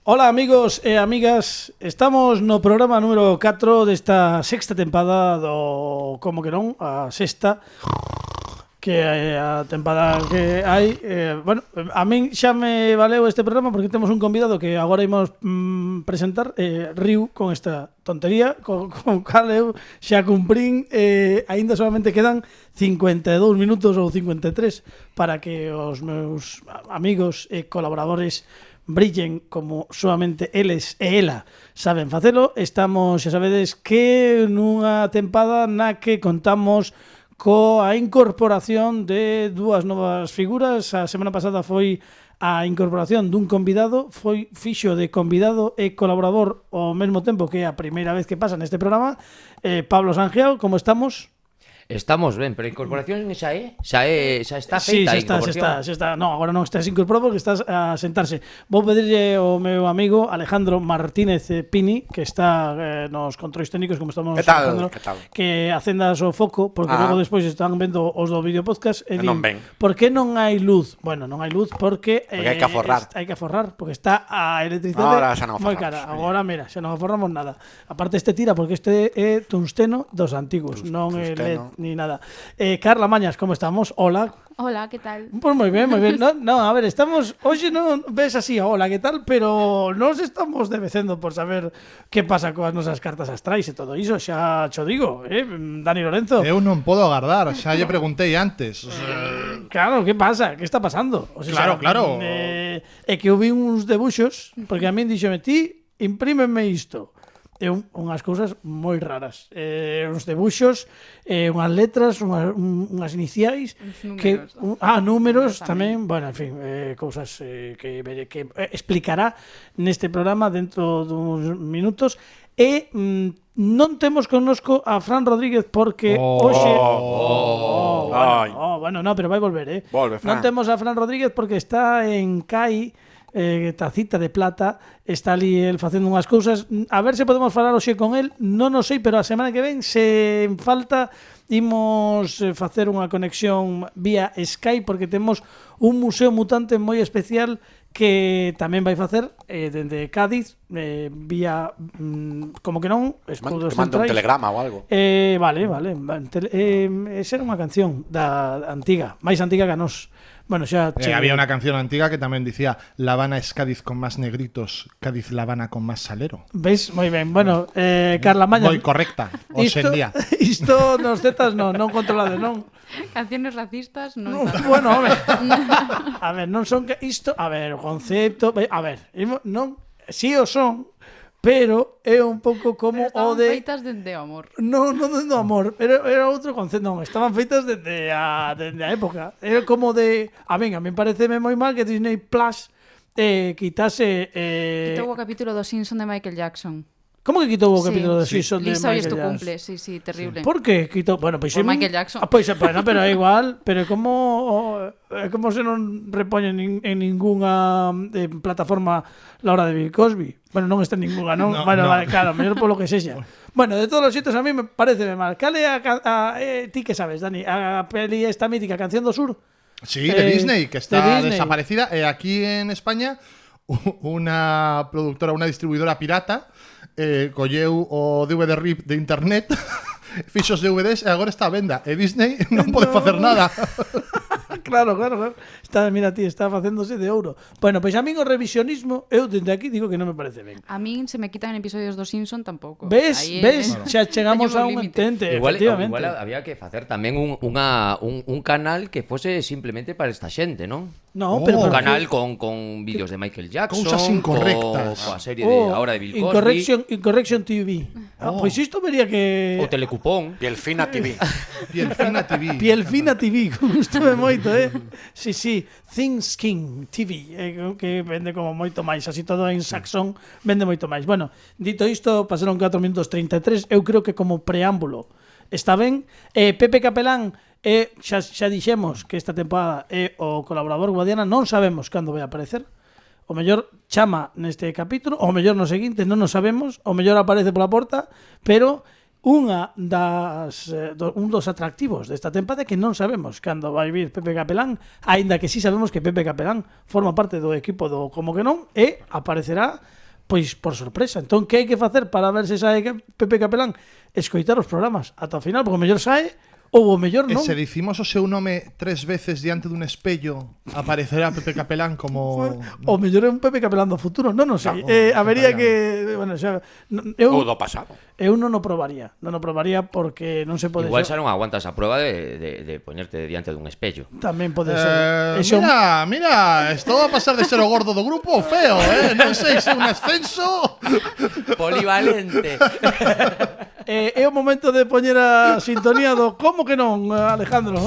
Ola amigos e amigas, estamos no programa número 4 desta sexta tempada do Como que non, a sexta que é a tempada que hai. Bueno, a min xa me valeu este programa porque temos un convidado que agora imos presentar, riu con esta tontería con cal eu xa cumprín, aínda solamente quedan 52 minutos ou 53 para que os meus amigos e colaboradores brillen como solamente eles e ela saben facelo. Estamos, xa sabedes, que nunha tempada na que contamos coa incorporación de dúas novas figuras. A semana pasada foi a incorporación dun convidado, foi fixo de convidado e colaborador ao mesmo tempo, que é a primeira vez que pasa neste programa. Pablo Sangiao, como estamos? Estamos ben, pero a incorporación xa está feita. Sí, xa está. No, agora non estás incorporado porque estás a sentarse. Vou pedirlle ao meu amigo Alejandro Martínez Pini, que está nos controis técnicos, como estamos Alejandro, que acendas o foco, porque logo despois están vendo os do vídeo podcast e non ven. Por que non hai luz? Bueno, non hai luz porque hai que aforrar. Hai que aforrar, porque está a electricidade Ahora xa non moi cara. Agora, mira, xa non aforramos nada. Aparte este tira, porque este é tungsteno dos antigos, non é LED ni nada. Carla Mañas, como estamos? Hola. Hola, ¿qué tal? Pues moi ben, moi ben. No, a ver, estamos... Hoxe non ves así, hola, que tal? Pero nos estamos debecendo por saber que pasa coas nosas cartas astrais e todo iso, xa cho digo, Dani Lorenzo. Eu non podo agardar, xa lle preguntei antes. Claro, que pasa? Que está pasando? O sea, claro. É que eu vi uns debuxos, porque a min dixome, ti, imprímeme isto. É unhas cousas moi raras. Uns debuxos, unhas letras, unhas iniciais, números, números tamén, bueno, en fin, cousas que explicará neste programa dentro duns minutos. E non temos connosco a Fran Rodríguez porque hoxe... Bueno, no, pero vai volver, Volve, Fran. Non temos a Fran Rodríguez porque está en CAI, tacita de plata, está ali el facendo unhas cousas. A ver se podemos falar hoxe con el, non o sei, pero a semana que ven, se falta, imos facer unha conexión vía Skype, porque temos un museo mutante moi especial que tamén vai facer dende Cádiz, vía como que non, escudos centrais. Manda un telegrama ou algo. Vale. Esa era unha canción da antiga, máis antiga que a nos. Bueno, xa había unha canción antiga que tamén dicía La Habana es Cádiz con más negritos, Cádiz La Habana con más salero. Veis? Moi ben. Bueno, Carla Mañas. Moi correcta, hoxe en día. Isto nos zetas non controlado, non? Canciones racistas, non. Bueno, a ver, non son que isto, a ver, o concepto, a ver, non, si o son, pero é un pouco como o de... feitas dende o amor. Non dende o amor, pero era outro concepto, non, estaban feitas dende a época. Era como de, a mí pareceme moi mal que Disney Plus quitase... Quitou o capítulo do Simpson de Michael Jackson. Como que quitou o capítulo de Simpson de Lisa, Michael tu Jackson? cumple, sí, terrible. Por que quitou? Bueno, pois por Michael Jackson. Pois, bueno, pero é igual, pero como se non repoñen en ningunha plataforma la hora de Bill Cosby. Bueno, non está en ningunha, non? Bueno, vale, claro, mellor polo que sexa. Bueno, de todos os sitios a mí me parece mal. Cale ti que sabes, Dani, a peli esta mítica Canción do Sur? Sí, de Disney, que está desaparecida. Aquí en España, una productora, una distribuidora pirata colleu o DVD RIP de internet, fixos DVDs e agora está a venda. E Disney non pode facer nada. Claro. Mira, ti, está facéndose de ouro. Bueno, pois a min o revisionismo, eu dende aquí digo que non me parece ben. A min se me quitan episodios do Simpson tampouco. Ves? Xa chegamos a un entente, efectivamente. Igual había que facer tamén un canal que fose simplemente para esta xente, non? No, pero un canal con vídeos de Michael Jackson, cousas incorrectas, coa serie de ahora de Bill Incorrection Cosby, TV. Pois isto vería que o Telecupón, Pielfina TV. Pielfina TV, gustame moito, Sí, Thin Skin TV, que vende como moito máis, así todo en saxón, vende moito máis. Bueno, dito isto, pasaron 4 minutos 33, eu creo que como preámbulo está ben. Pepe Capelán, xa dixemos que esta temporada é o colaborador Guadiana, non sabemos cando vai aparecer. O mellor chama neste capítulo, o mellor no seguinte, non nos sabemos, o mellor aparece pola porta, pero un dos atractivos desta tempada é que non sabemos cando vai vir Pepe Capelán, aínda que sí sabemos que Pepe Capelán forma parte do equipo do Como que non e aparecerá pois por sorpresa. Entón, que hai que facer para ver se sae Pepe Capelán? Escoitar os programas ata o final, porque o mellor sae ou o mellor non. E se dicimos o seu nome 3 veces diante dun espello, aparecerá Pepe Capelán como... O mellor é un Pepe Capelán do futuro, non o sei. Habería que... Bueno, xa, O do pasado. Eu non o probaría. Non o probaría porque non se pode... Igual xa non aguantas a prueba de ponerte diante dun espello. Tamén pode ser. Eso... Mira, esto va a pasar de ser o gordo do grupo o feo, non sei se é un ascenso. Polivalente. É o momento de poñer a sintonía do Como que non, Alejandro.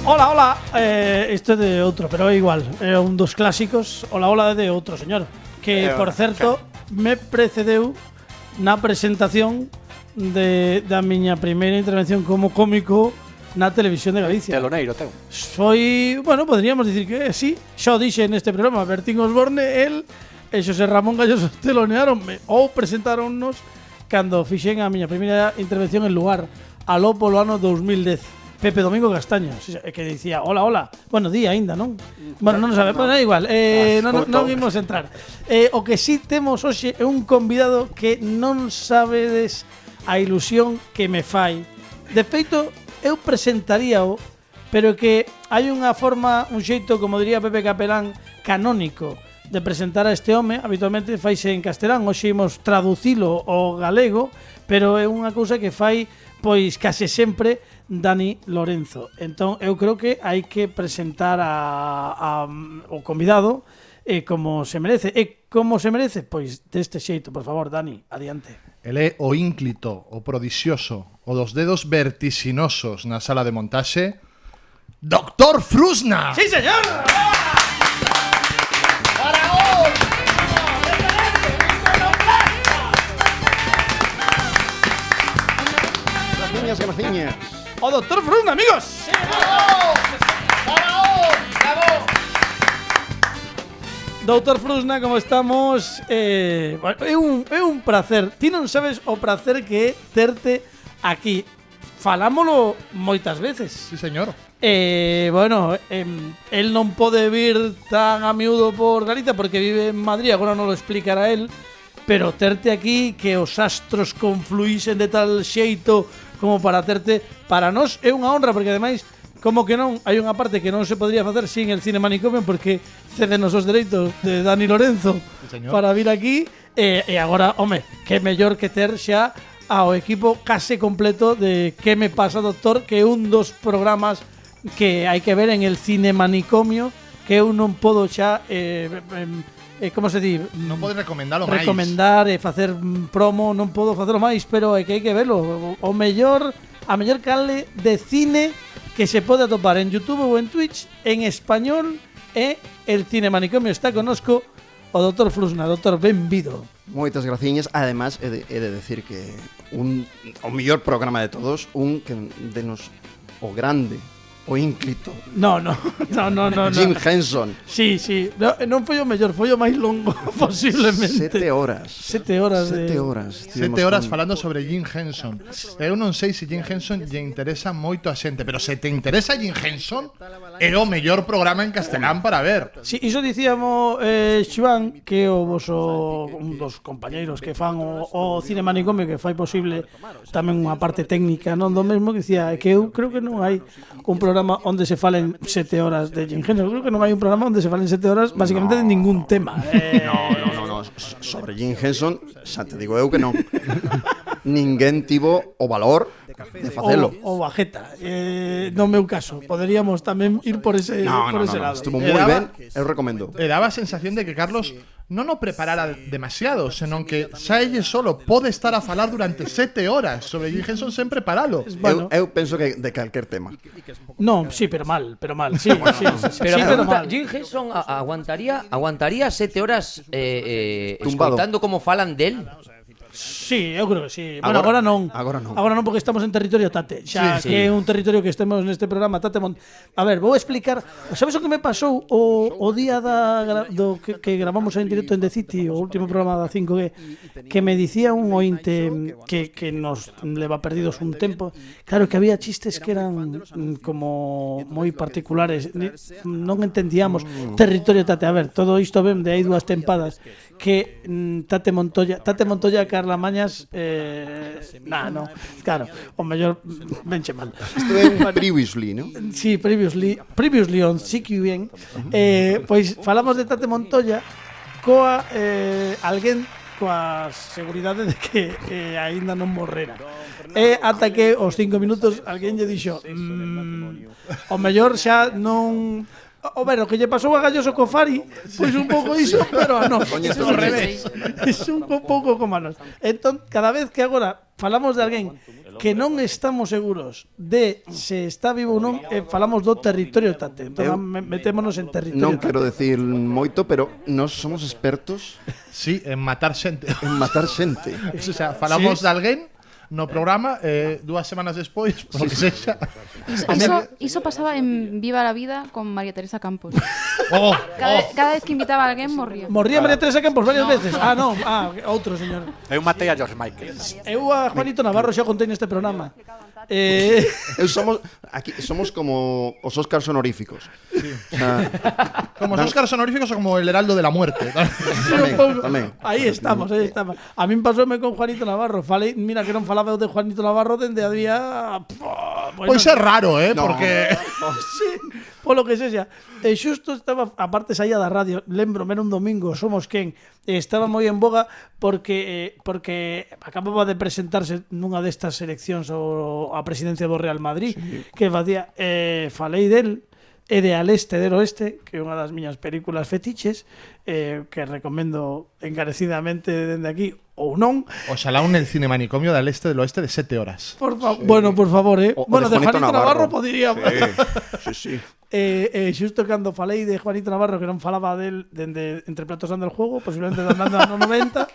Hola, hola. Isto é de outro, pero é igual. É un dos clásicos. Hola, hola é de outro señor. Que, por certo, me precedeu na presentación da miña primeira intervención como cómico na televisión de Galicia. Teloneiro, teu. Foi, bueno, podríamos dicir que sí. Xa o dixe neste programa Bertín Osborne, el e Xosé Ramón Galloso telonearonme ou presentáronnos cando fixen a miña primeira intervención en lugar aló polo ano 2010. Pepe Domingo Castaño, que dicía hola, hola. Bueno, di aínda, non? Bueno, non sabe, bueno, é igual. Non imos entrar. O que sí temos hoxe é un convidado que non sabedes a ilusión que me fai. De feito, eu presentaríao, pero que hai unha forma, un xeito, como diría Pepe Capelán, canónico de presentar a este home. Habitualmente faise en castelán, hoxe imos traducilo ao galego, pero é unha cousa que fai pois case sempre Dani Lorenzo. Entón, eu creo que hai que presentar o convidado como se merece. E como se merece? Pois deste xeito, por favor, Dani, adiante. El é o ínclito, o prodixioso, o dos dedos vertiginosos na sala de montaxe, Dr. Frusna! ¡Sí, señor! Graciñas. ¡O Dr. Frusna, amigos! ¡Sí! ¡Bravo! Dr. Frusna, como estamos? Bueno, é un prazer. Ti non sabes o prazer que é terte aquí. Falámolo moitas veces. Sí, señor. Bueno, él non pode vir tan a miúdo por Galicia porque vive en Madrid, agora non lo explicará él, pero terte aquí, que os astros confluísen de tal xeito como para terte, para nós é unha honra, porque ademais, como que non, hai unha parte que non se podría facer sin el Cine Manicomio porque cedenos os dereitos de Dani Lorenzo para vir aquí, e agora, home, que mellor que ter xa ao equipo case completo de Que me pasa, doctor, que é un dos programas que hai que ver en el Cine Manicomio, que eu non podo xa como se di? Non podes recomendalo máis. Recomendar e facer promo, non podo facelo máis, pero é que hai que verlo. A mellor canle de cine que se pode atopar en YouTube ou en Twitch en español e el Cine Manicomio. Está conosco o Dr. Frusna. Doctor, benvido. Moitas graciñas. Además, he de decir que o mellor programa de todos, que denos o grande, o ínclito. No. Jim Henson. Sí. Non foi o mellor, foi o máis longo posiblemente. 7 horas. 7 horas. 7 horas. 7 horas falando sobre Jim Henson. Eu non sei se Jim Henson lle interesa moito a xente, pero se te interesa Jim Henson, é o mellor programa en castelán para ver. Sí, iso dicíamos Xoán, que é un dos compañeiros que fan o Cine Manicomio, que fai posible tamén unha parte técnica non do mesmo, que dicía que eu creo que non hai un programa onde se falen 7 horas de Jim Henson. Creo que non hai un programa onde se falen 7 horas basicamente de ningún tema. No. Sobre Jim Henson, xa te digo eu que non. Ninguén tivo o valor de facelo. O bajeta. No meu caso, poderíamos tamén ir por ese lado. Estuvo moi ben, eu recomendo. Daba a sensación de que Carlos non o preparara demasiado, senón que xa elle solo pode estar a falar durante 7 horas sobre Jim Henson sen preparalo. Bueno. Eu penso que de calquer tema. No, sí, pero mal. Sí, Pero sí, pregunta, mal. Jim Henson aguantaría 7 horas Tumbado. escoitando como falan del? Sí, eu creo que sí. Bueno, agora non. Agora non. Agora non porque estamos en territorio Tate. Xa Sí, que sí. é un territorio que estemos neste programa Tate A ver, vou explicar. Sabes o que me pasou o día do que gravamos en directo en The City, o último programa da 5G, que me dicía un ointe que nos leva perdidos un tempo. Claro que había chistes que eran como moi particulares. Non entendíamos territorio Tate. A ver, todo isto ven de aí 2 tempadas que Tate Montoya e Carla Mañas no, claro, o mellor venche mal. Isto é un previously, ¿no? Sí, previously on CQN. Pois falamos de Tate Montoya coa alguén coa seguridade de que aínda non morrera. Ata que os 5 minutos alguén lle dixo o mellor xa non. O ver, o que lle pasou a Galloso co Fari, pois un pouco iso, pero a nós. Coñezo, Ao revés. Es un pouco como a nós. Entón, cada vez que agora falamos de alguén que non estamos seguros de se está vivo ou non, falamos do territorio Tate. Entón, metémonos en territorio Non Tate. quero decir moito, pero nós somos expertos Sí, en matar xente. en matar xente. O sea, falamos de alguén no programa 2 semanas despois, porque sexa. Iso pasaba en Viva la Vida con María Teresa Campos. Oh, Cada vez que invitaba a alguén morría. Morría María Teresa Campos varias veces. Non, outro señor. Eu matei a George Michael. Eu a Juanito Navarro xa contei neste programa. Somos como os Óscars honoríficos. Sí. como os Óscars honoríficos o como el Heraldo de la Muerte. Tamén. Aí estamos. A min pasoume con Juanito Navarro. Falei, mira que non falaba eu de Juanito Navarro dende a día. Pois é raro, No. porque Sí, polo que sexa. E xusto estaba, aparte saía da radio, lembro, era un domingo, Somos Quen, estaba moi en boga porque acababa de presentarse nunha destas seleccións a presidencia do Real Madrid, que facía, falei del, e de Al Este del Oeste, que é unha das miñas películas fetiches, que recomendo encarecidamente dende aquí, ou non. oxalá un el cinemanicomio del este del oeste de 7 horas. Bueno, por favor, O bueno, de Juanito Juanito Navarro Navarro poderíamos. Sí. Xusto cando falei de Juanito Navarro, que non falaba del dende Entre platos anda el juego, posiblemente andando no 90,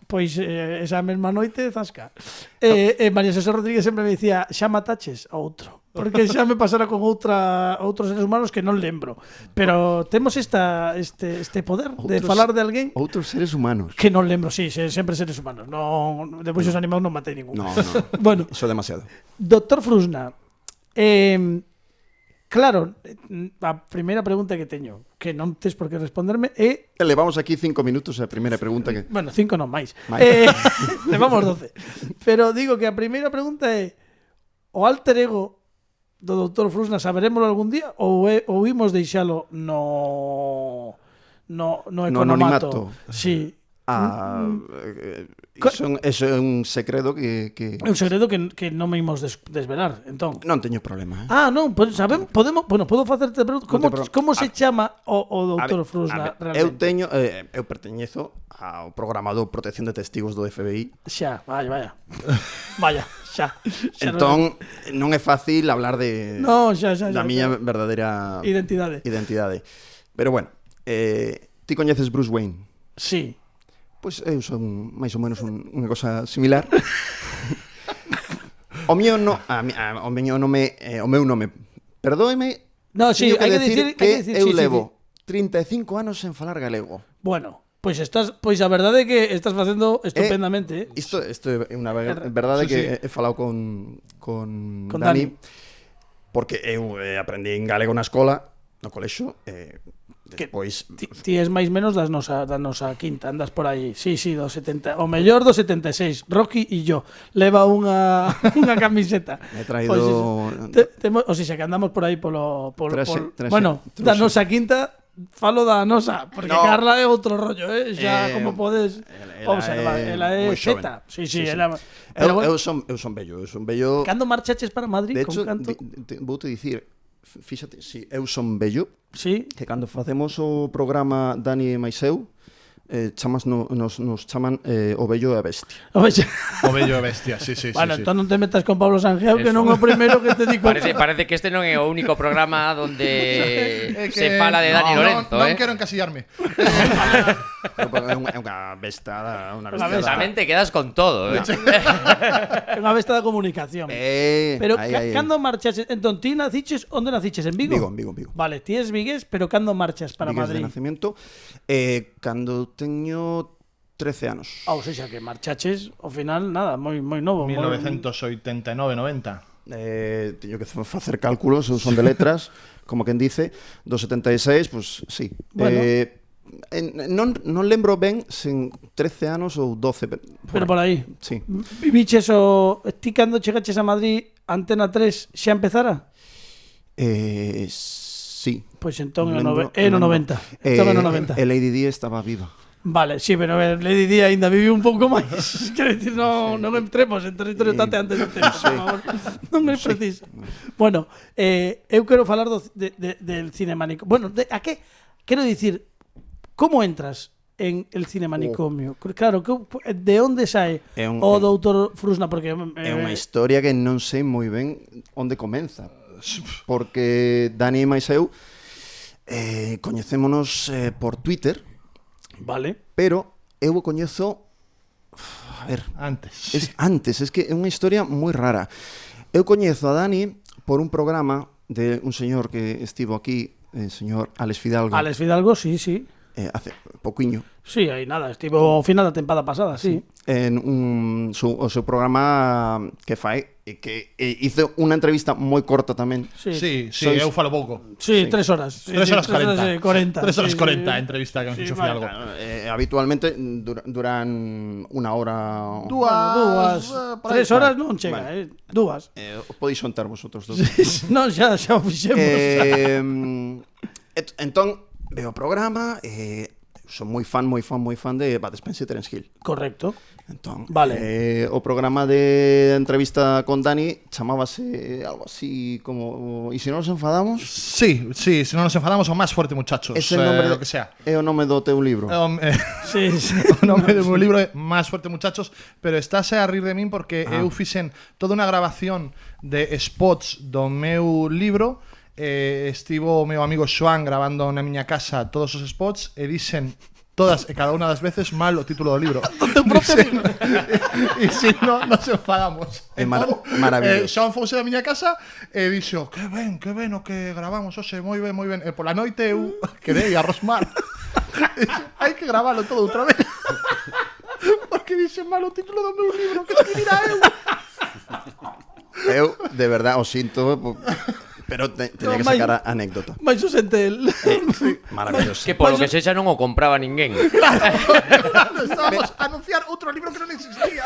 pois esa mesma noite zasca. María José Rodríguez sempre me dicía, xa mataches a outro, porque xa me pasara con outros seres humanos que non lembro. Pero temos este poder de falar de alguén Outros seres humanos. que non lembro, sí, sempre seres humanos. Non, depois os animados non matei ningún. No. Bueno, Iso é demasiado. Doctor Frusna, claro, a primeira pregunta que teño, que non tes por que responderme, é... Levamos aquí 5 minutos a primeira pregunta que... Bueno, 5 non máis. Máis. Levamos 12. Pero digo que a primeira pregunta é o alter ego do Dr. Frusna saberémoslo algún día ou imos deixalo no economato? anonimato. Sí. Iso é un secreto que É un segredo que non me imos desvelar, entón. non teño problema. Non, pues, podo facerte pregunta, como se chama o Dr. Frusna realmente? Eu perteñezo ao programa do Protección de Testigos do FBI. Xa, vaya. Xa Entón, non é fácil hablar de da miña verdadeira identidade. Pero bueno, ti coñeces Bruce Wayne? Sí. Pois eu son máis ou menos unha cosa similar. O meu nome, perdóeme. No, sí, teño hai que dicir que eu sí, levo 35 anos sen falar galego. Bueno, pois a verdade é que estás facendo estupendamente, Isto é unha verdade que he falado con Dani, porque eu aprendi en galego na escola, no colexo, despois ti es máis menos da nosa quinta, andas por aí. Sí, do 70, o mellor do 76. Rocky e yo leva unha camiseta. me he traído O sea, que andamos por aí polo Trase. bueno, da nosa quinta. Falo da nosa, porque No. Carla é outro rollo, xa como podes. Ela é moi xoven. zeta. Sí, ela. Eu son bello. Cando marchaches para Madrid? De hecho, con canto? voute dicir, fíxate, si eu son bello, Sí. que cando facemos o programa Dani e máis eu, nos chaman o vello e a bestia. Oye, O bello e bestia, sí. bueno, sí. entón non te metas con Pablo Sanjeo, que Eso. non é o primeiro que te digo. Parece que este non é o único programa onde É que- se fala de Dani Lorenzo, non quero encasillarme. É unha bestada, unha bestia. Precisamente quedas con todo, É unha besta da comunicación. Pero cando marchaches, entón ti naciches, onde naciches? En Vigo? Vigo. Vale, ti es vigués, pero cando marchas para Vigués de Madrid? nacimiento. Cando teño 13 anos. Ou seja, que marchaches, ao final, nada, moi novo. 1989-90. Teño que facer cálculos, son de letras, como quen dice, do 76, pues sí. Bueno. Non lembro ben sen 13 anos ou 12. Pero por aí. Sí. Viviches o... Ti cando chegaches a Madrid, Antena 3 xa empezara? Sí. Pois entón Lembro- é no 90. Entón é no 90. E Lady Di estaba viva. Vale, sí, pero a ver, Lady Di ainda viviu un pouco máis. Quero dicir, non entremos en territorio tateante do tema, por favor. Non é preciso. Bueno, eu quero falar del Cinemanicomio. Bueno, quero dicir, como entras en el Cinemanicomio? Claro, de onde sae o doutor Frusna? Porque É unha historia que non sei moi ben onde comeza. Porque Dani e máis eu coñecémonos por Twitter. Vale. Pero eu o coñezo... A ver... Antes. Es que é unha historia moi rara. Eu coñezo a Dani por un programa de un señor que estivo aquí, el señor Alex Fidalgo. Alex Fidalgo, sí. Hace pouquiño. Sí, aí nada, estivo ao final da tempada pasada, sí. En o seu programa que fai e que hizo unha entrevista moi corta tamén. Sí, Sois- eu falo pouco. Sí, 3 horas. Sí, 3 horas 40. 40. 3 horas sí, 40 sí. entrevista que me Sí, fixo vale. algo. Habitualmente duran unha hora... Dúas. por aí. 3 horas non chega, Vale. Dúas. Podéis xontar vosotros dos. Non, xa o fixemos. Entón, veo o programa son moi fan de Bud Spencer e Terence Hill. Correcto. Entón, Vale. o programa de entrevista con Dani chamábase algo así como ¿Y si non nos enfadamos? Sí, si non nos enfadamos o Más fuerte, muchachos. Ese nombre lo que sea. é o nome do teu libro. Sí. O nome do meu libro é Más fuerte, muchachos, pero estáse a rir de min porque eu fixen toda unha grabación de spots do meu libro. Estivo o meu amigo Xoan grabando na miña casa todos os spots e dixen todas e cada unha das veces mal o título do libro. E se non, nos enfadamos. É maravilloso. Xoan fouse da miña casa e dixo que ben o que gravamos hoxe, moi ben. E pola noite eu quedei a rosmar. Hai que gravalo todo outra vez. Porque dixen mal o título do meu libro que escribira eu. Eu, de verdad, o sinto, pero teña que sacar a anécdota. Mais o sente el. Maravilloso. Que polo que sexa non o compraba ninguén. Estábamos a anunciar outro libro que non existía.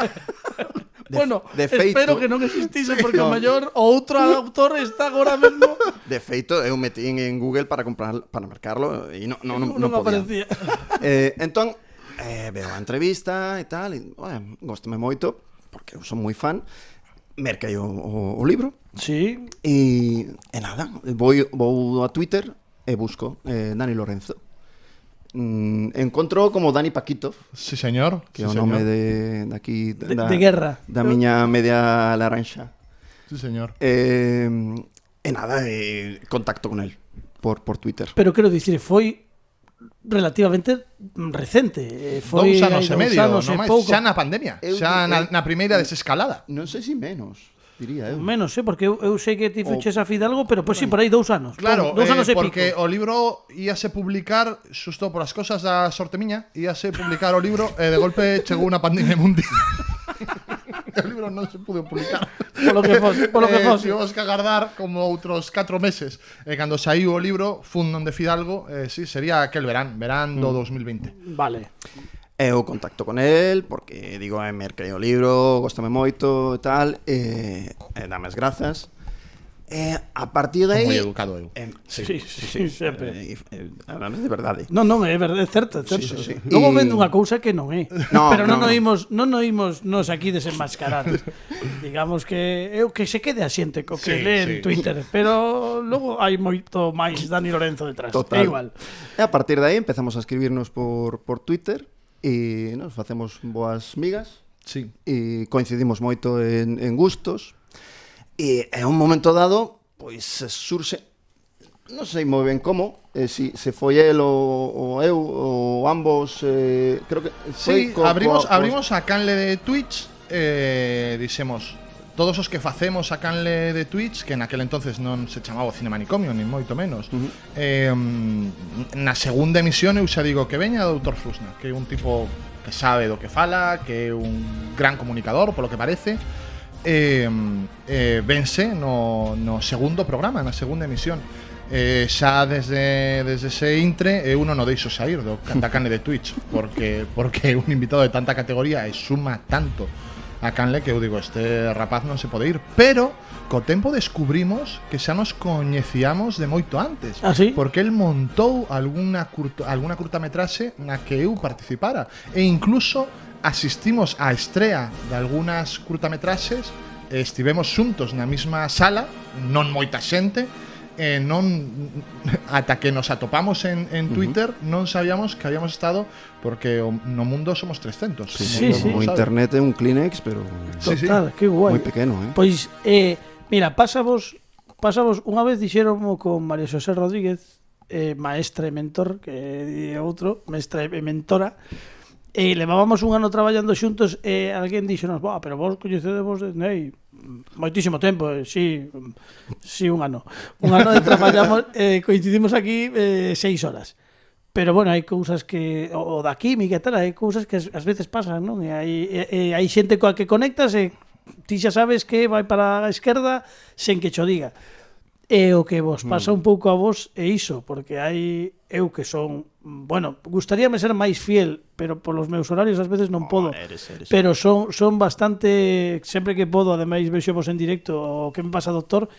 Bueno, de feito- espero que non existise porque o mellor o outro autor está agora mesmo De feito, eu metí en Google para mercarlo e non non podía. aparecía. Entón, veo a entrevista e tal, e gostame moito, porque eu son moi fan, merquei o libro, Sí. e nada, vou a Twitter e busco Dani Lorenzo. Encontro como Dani Paquito, Sí, señor. que é o nome de aquí De guerra. da miña media laranxa. Sí, señor. E nada, contacto con él por Twitter. Pero quero dicir, foi relativamente recente. Foi 2 anos e medio, anos non e máis. pouco. Xa na pandemia. Xa na primeira desescalada. Non sei se menos, diría eu. Menos, porque eu sei que ti fuches a Fidalgo, pero pois sí, por aí 2 anos. Claro, 2 anos e porque pico. o libro íase publicar xusto por as cosas da sorte miña, íase publicar o libro e de golpe chegou unha pandemia mundial. O libro non se pudo publicar. Polo que fose. Tivemos que agardar como outros 4 meses. E cando saiu o libro, Fundon de Fidalgo, sí, sería aquel verán do 2020. Vale. Eu contacto con él porque digo, merquei o libro, gostame moito e tal, dame as grazas. A partir de aí... Moi educado eu. Sí, sempre. Además de verdade. Non, é verdade, é certo, é certo. Sí. Logo E- vende unha cousa que non é. No, pero non no. nos oímos nos aquí desenmascarar. Digamos que eu que se quede a xente co que Sí, lee en sí. Twitter, pero logo hai moito máis Dani Lorenzo detrás. Total. É igual. E a partir de aí empezamos a escribirnos por Twitter e nos facemos boas migas Sí. e coincidimos moito en gustos e en un momento dado pois surxe, non sei moi ben como, si se foi el ou eu ou ambos, creo que Sí, foi abrimos a canle de Twitch, dixemos, todos os que facemos a canle de Twitch, que naquel entonces non se chamaba o Cine Manicomio, nin moito menos. Na segunda emisión eu xa digo que veña o Dr. Frusna, que é un tipo que sabe do que fala, que é un gran comunicador, polo que parece. Vense no segundo programa, na segunda emisión. Xa desde ese intre eu non o deixo sair da canle de Twitch porque é un invitado de tanta categoría e suma tanto a canle que eu digo, este rapaz non se pode ir, pero co tempo descubrimos que xa nos coñecíamos de moito antes. Ah, sí? Porque el montou alguna curtametraxe na que eu participara e incluso asistimos á estrea de algunhas curtametraxes e estivemos xuntos na mesma sala, non moita xente, non ata que nos atopamos en Twitter non sabíamos que habíamos estado porque no mundo somos 300. Sí, sí. O internet é un Kleenex, pero Total, que guai. moi pequeno, Pois, mira, pásavos unha vez dixéronmo con María Xosé Rodríguez, maestra e mentor, que é outro, maestra e mentora, e levábamos un ano traballando xuntos e alguén dixonos, pero vos coñecedevos desde moitísimo tempo, sí, un ano de traballamos, coincidimos aquí 6 horas, pero bueno, hai cousas que o da química e tal, hai cousas que ás veces pasan, non? E hai xente coa que conectas e ti xa sabes que vai para a esquerda sen que cho diga. E o que vos pasa un pouco a vos é iso, porque hai eu que son, bueno, gustaríame ser máis fiel, pero polos meus horarios ás veces non podo. Eres. Pero son bastante, sempre que podo, ademais vexo vos en directo o que me pasa, doctor,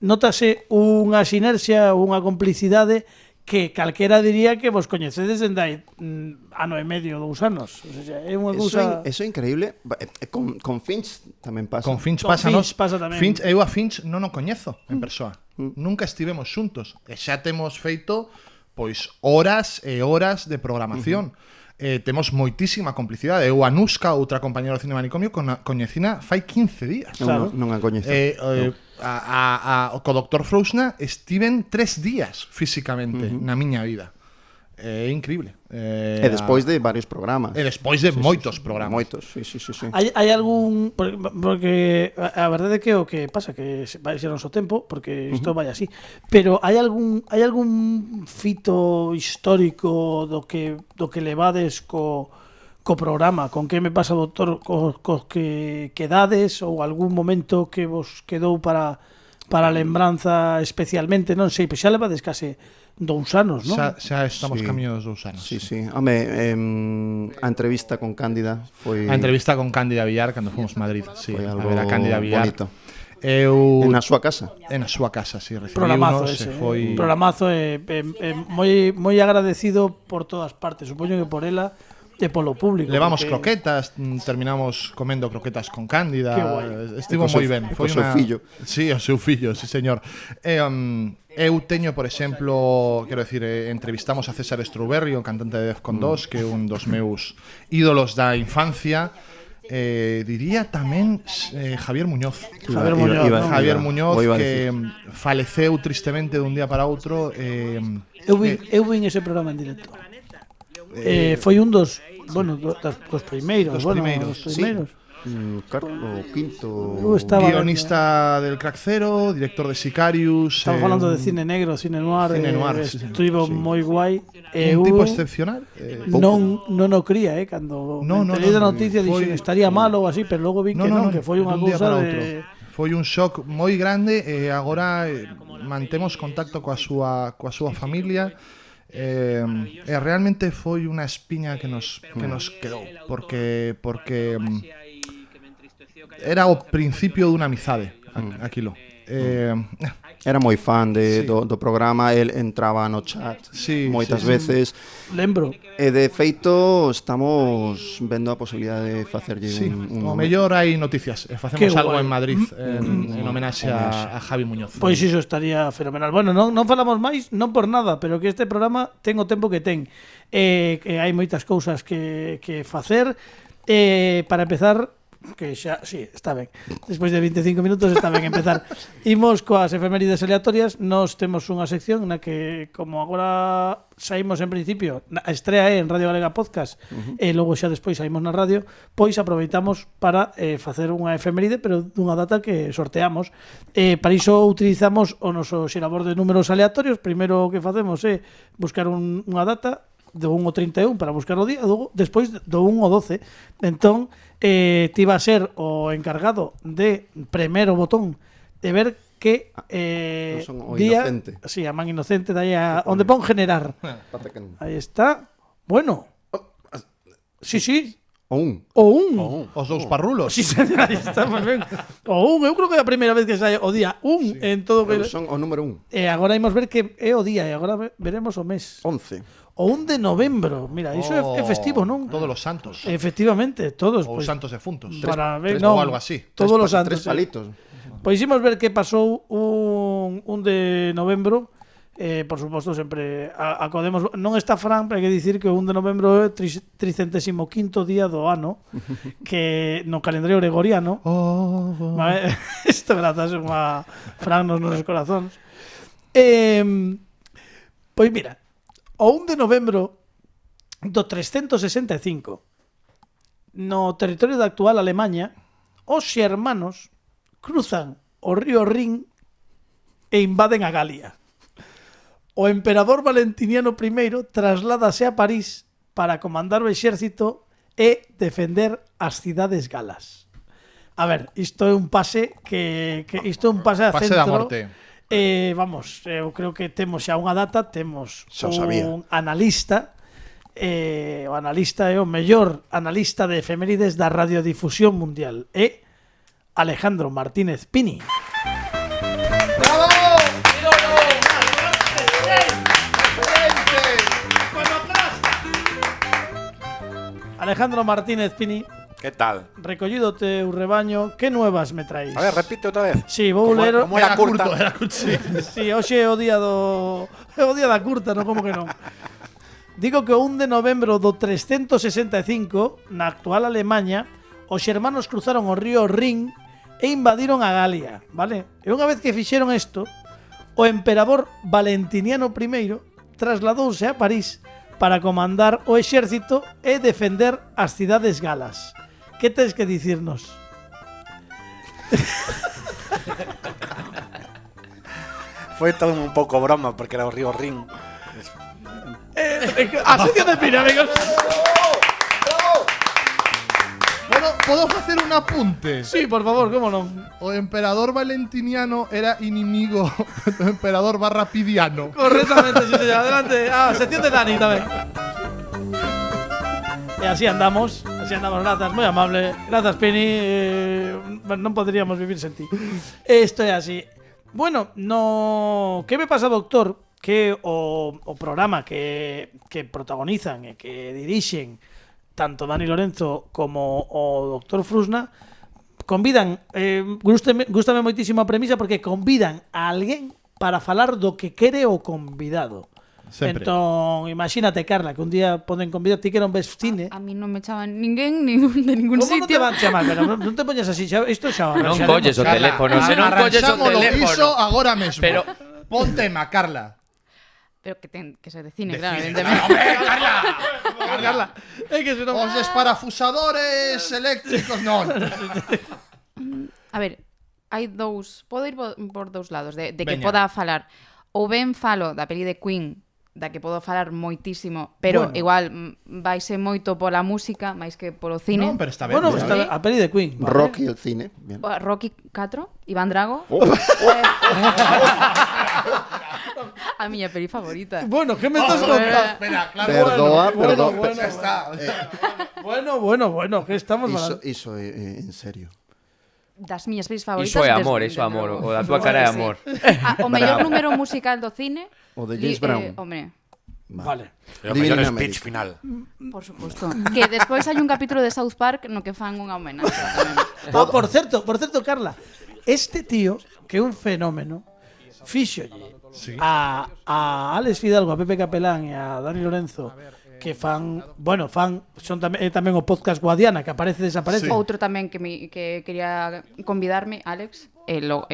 notase unha sinerxia, unha complicidade que calquera diría que vos coñecedes dende hai ano e medio, 2 anos. O sea, é unha cousa... Eso é increíble. Con Finch tamén pasa. Con Finch Con pasa, Finch pasa tamén. Eu a Finch non o coñezo en persoa. Nunca estivemos xuntos. E xa temos feito pois horas e horas de programación. Temos moitísima complicidade. Eu a Nuska, outra compañera do Cine Manicomio, coñecina fai 15 días. Claro. Non a coñezo. Co Dr. Frusna estiven 3 días físicamente na miña vida. É increíble. E despois de varios programas. E despois de moitos programas. Moitos, sí. Hai algún... Porque a verdade é que o que pasa que vai ser o noso tempo, porque isto vai así, pero hai algún fito histórico do que levades co programa, con que me pasa, doctor, cos que quedades, ou algún momento que vos quedou para lembranza especialmente, non sei, pois xa levades case 2 anos, non? Xa estamos Sí. camiño dos 2 anos. Sí. Home, a entrevista con Cándida foi... A entrevista con Cándida Villar cando fomos a Madrid, sí, Foi a algo ver a Cándida Villar. bonito. Na súa casa. Na súa casa, sí, recibí Programazo unos, ese, foi... programazo moi agradecido por todas partes, supoño que por ela e polo público. Levamos porque... croquetas, terminamos comendo croquetas con Cándida. Que guai. Estivo moi ben. Co seu fillo. Sí, o seu fillo, sí, señor. Eu teño, por exemplo, quero decir, entrevistamos a César Strawberry, o cantante de Defcon 2, que é un dos meus ídolos da infancia. Diría tamén Javier Muñoz. Javier Muñoz, que faleceu tristemente dun día para outro. Eu vin ese programa en directo. Foi un dos primeiros. Claro, o quinto... Guionista del Crack Zero, director de Sicarius. Estamos falando de cine negro, cine noir. Estivo moi guai. Un tipo excepcional. Non o cría, cando me enterei da noticia dixen estaría mal ou así, pero logo vi que non, que foi unha cousa de... Foi un shock moi grande e agora mantemos contacto coa súa familia. E realmente foi unha espiña que nos quedou porque era o principio dunha amizade aquilo. Era moi fan do programa, el entraba no chat moitas veces. Lembro. E de feito estamos vendo a posibilidade de facerlle O mellor hai noticias. Facemos Qué algo guai. en Madrid en homenaxe a Javi Muñoz. Pois iso estaría fenomenal. Bueno, non falamos máis, non por nada, pero que este programa ten o tempo que ten. Que hai moitas cousas que facer. Para empezar, que xa, sí, está ben. Despois de 25 minutos está ben empezar. Imos coas efemérides aleatorias. Nos temos unha sección na que, como agora saímos en principio, a estrea é en Radio Galega Podcast, e logo xa despois saímos na radio, pois aproveitamos para facer unha efeméride, pero dunha data que sorteamos. Para iso utilizamos o noso xerador de números aleatorios. Primeiro o que facemos é buscar unha data do 1 ao 31 para buscar o día, despois do 1 ao 12. Entón, ti va a ser o encargado de premer o botón de ver que son o día, inocente. sí, a man inocente de aí onde pon generar. Aí está. Bueno. Sí. O un. Os dous parrulos. Sí, señor, aí está, moi ben. O 1, eu creo que é a primeira vez que sai o día 1 en todo Pero son o número 1. E agora imos ver que é o día, e agora veremos o mes. 11. O 1 de novembro. Mira, iso é festivo, non? Todos os santos. Efectivamente, todos. Ou Pois, santos defuntos. para ver, Ou non, algo así. Todos os santos. 3 palitos. Pois imos ver que pasou un de novembro. Por suposto, sempre acodemos. Non está Fran, pero hai que dicir que o 1 de novembro é 355º día do ano, que no calendario gregoriano. Vale? Isto grazas a Fran nos nosos corazóns. Pois mira, o 1 de novembro do 365, no territorio da actual Alemaña, os xermanos cruzan o río Rin e invaden a Galia. O emperador Valentiniano I trasládase a París para comandar o exército e defender as cidades galas. A ver, isto é un pase isto é un pase a Pase centro. da morte. Vamos, eu creo que temos xa unha data, temos Xa o sabía. un analista. O analista é o mellor analista de efemérides da radiodifusión mundial. É Alejandro Martínez Pini. Alejandro Martínez Pini, ¿Qué tal? recollido o teu rebaño, que nuevas me traís? A ver, repite outra vez. Sí, vou ler. Como era curta. Era curto. Sí, hoxe é o día da curta, non como que non. Digo que o 1 de novembro do 365, na actual Alemaña, os xermanos cruzaron o río Rin e invadiron a Galia, vale? E unha vez que fixeron isto, o emperador Valentiniano I trasladouse a París para comandar o exército e defender as cidades galas. Que tens que dicirnos? Foi todo un pouco broma porque era o río Rin. A sección de Pini, amigos. Podo facer un apunte? Sí, por favor, como non? O emperador Valentiniano era inimigo do emperador Barrapidiano. Correctamente, sí, señor. Adelante. Sección de Dani tamén. E así andamos, grazas, moi amable. Grazas, Pini. Non poderíamos vivir sen ti. Isto é así. Bueno, no que me pasa, doctor, que o programa que protagonizan e que dirixen tanto Dani Lorenzo como o Dr. Frusna convidan, gústame moitísimo a premisa porque convidan a alguén para falar do que quere o convidado. Sempre. Entón, imagínate, Carla, que un día poden convidar, ti que non ves cine. A mí non me chaman ninguén de ningún Como non te sitio. van chamar? Pero non te poñas así, isto xa Non xa colles o Carla, teléfono, se non colles o Arranxámolo iso teléfono. agora mesmo. Pero Pon tema, Carla. Pero que ser de cine, De claro, cine. evidentemente. Carla, é que se non... Os desparafusadores eléctricos non. A ver, hai dous, podo ir por dous lados de que Veña. poda falar. Ou ben falo da peli de Queen, da que podo falar moitísimo, pero Bueno. igual vaise moito pola música máis que polo cine. Non, pero está ben. Bueno, está está a peli de Queen. vale. Rocky, el cine. Bien. Rocky 4, Iván Drago. A miña peli favorita. Bueno, que me estás contando? Espera, claro. Perdoa, perdoa. bueno. Está. Bueno, que estamos falando. Iso é en serio. das miñas pelis favoritas. Iso é amor, desde iso é amor. logo. O da tua cara é Sí. amor. O mellor número musical do cine. O de James Brown. Hombre, Vale. E o mellor Divina speech América. final. por suposto. Que despois hai un capítulo de South Park no que fan unha homenaxe tamén. Por certo, Carla, este tío, que é un fenómeno, fíxolle a Alex Fidalgo, a Pepe Capelán e a Dani Lorenzo, que son tamén o podcast Guadiana, que aparece e desaparece. Outro tamén que quería convidarme, Alex, no,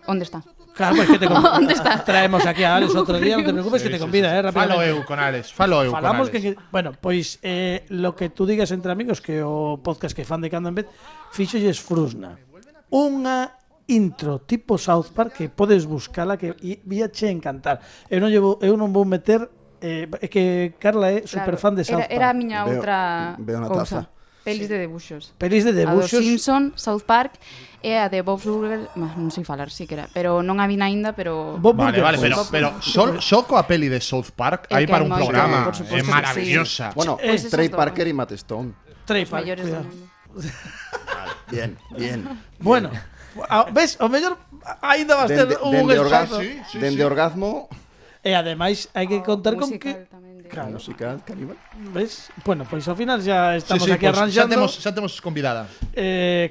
onde está? Claro, pues que te ¿Dónde está? traemos aquí a Alex outro día, non te preocupes que te convida, Falo rápidamente. eu con Alex, falo eu con Falamos Alex. bueno, pois lo que tú digas entre amigos, que o podcast que fan de cando en vez, fíxolles Frusna. Unha intro tipo South Park que podes buscala que víache encantar. Eu non vou meter é que Carla é super fan de South Park. Era a miña Veo- outra veo na cousa. taza. Pelis de debuxos. Pelis de A dos debuxos. Simpson, South Park e a de Bob's Burgers, non sei falar siquiera, pero non a vin aínda, pero Bob Vale, Burger, vale, pois. pero só coa peli de South Park É hai que para hai un moito, programa. por suposto É que sí. maravillosa. Bueno, Pues esas Trey dos. Parker y Matt Stone. Trey os Parker, mellores do cuidado. mundo. Bien, bien. Bueno, ves, o mellor aínda vas ter un Dende espazo. dende orgasmo, E ademais hai que contar con que Musical tamén de- Claro. musical, caníbal. ves? Bueno, pois ao final já Sí, estamos sí, aquí pues arranxando. xa temos convidada.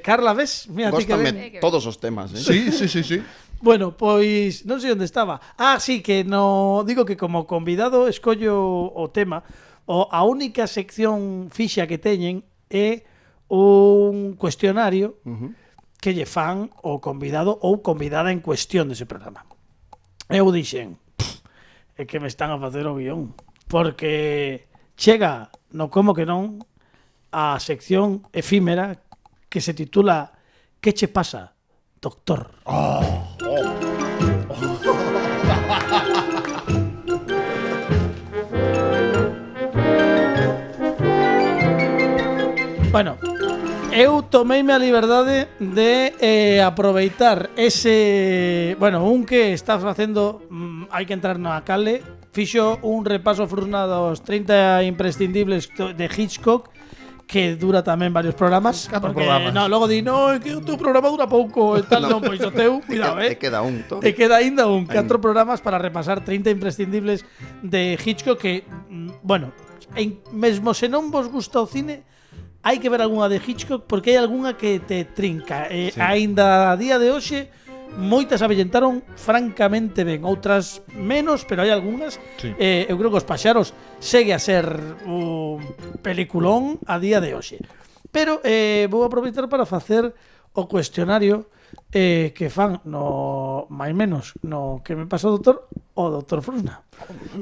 Carla, ves? Mira, ti que ben. Góstame todos os temas, Sí, sí, sí, sí. Bueno, pois non sei onde estaba. Sí, que no digo que como convidado escollo o tema. A única sección fixa que teñen é un cuestionario que lle fan o convidado ou convidada en cuestión dese programa. Eu dixen, é que me están a facer o guión, porque chega, no como que non, a sección efímera que se titula Que che pasa, doctor? Bueno, eu tomeime a liberdade de aproveitar ese... Bueno, un que estás facendo... hai que entrar na cale. Fixo un repaso Frusna dos 30 imprescindibles de Hitchcock, que dura tamén varios programas. 4 porque, programas. No, logo di, no, é que o teu programa dura pouco e tal, non, pois o teu, cuidado, E queda un, todo. E queda aínda un 4 programas para repasar 30 imprescindibles de Hitchcock que, bueno, mesmo se non vos gusta o cine, hai que ver algunha de Hitchcock porque hai algunha que te trinca. Aínda a día de hoxe, moitas avellentaron francamente ben, outras menos, pero hai algunhas. Sí. Eu creo que Os Paxaros segue a ser un peliculón a día de hoxe. Pero vou aproveitar para facer o cuestionario que fan no máis menos no que me pasa o doutor Frusna.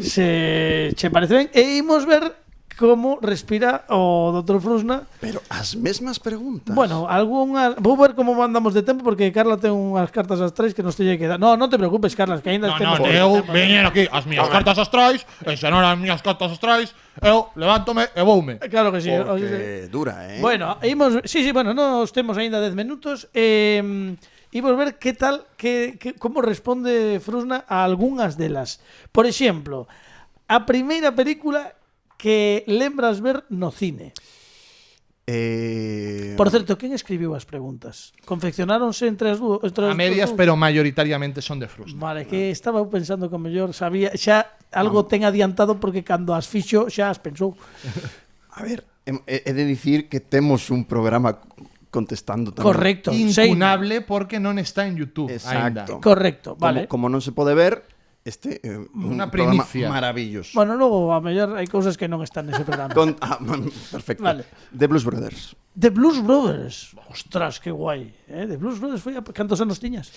Se che parece ben, e imos ver como respira o doutor Frusna. Pero as mesmas preguntas. Bueno, algunhas... Vou ver como mandamos de tempo porque Carla ten unhas cartas astrais que nos teñe que dar. No, non te preocupes, Carla, que aínda No, eu veñen aquí as miñas cartas astrais, e se non as miñas cartas astrais, eu levántome e voume. Claro que sí. Porque dura, Bueno, imos... Sí, bueno, nos temos aínda 10 minutos. Imos ver que tal, como responde Frusna a algunhas delas. Por exemplo, a primeira película que lembras ver no cine. Por certo, quen escribiu as preguntas? Confeccionáronse entre as dúas? A medias, pero mayoritariamente son de Frusna. Vale, que estaba eu pensando que o mellor sabía, xa algo ten adiantado porque cando as fixo xa as pensou. A ver, he de dicir que temos un programa contestando tamén. Correcto, Incunable porque non está en YouTube aínda. Exacto. Correcto, vale. Como non se pode ver, Unha un programa primicia. maravilloso. Bueno, logo a mellor hai cousas que non están nese programa. Perfecto. Vale. The Blues Brothers. The Blues Brothers. Ostras, que guai. The Blues Brothers foi cantos anos tiñas?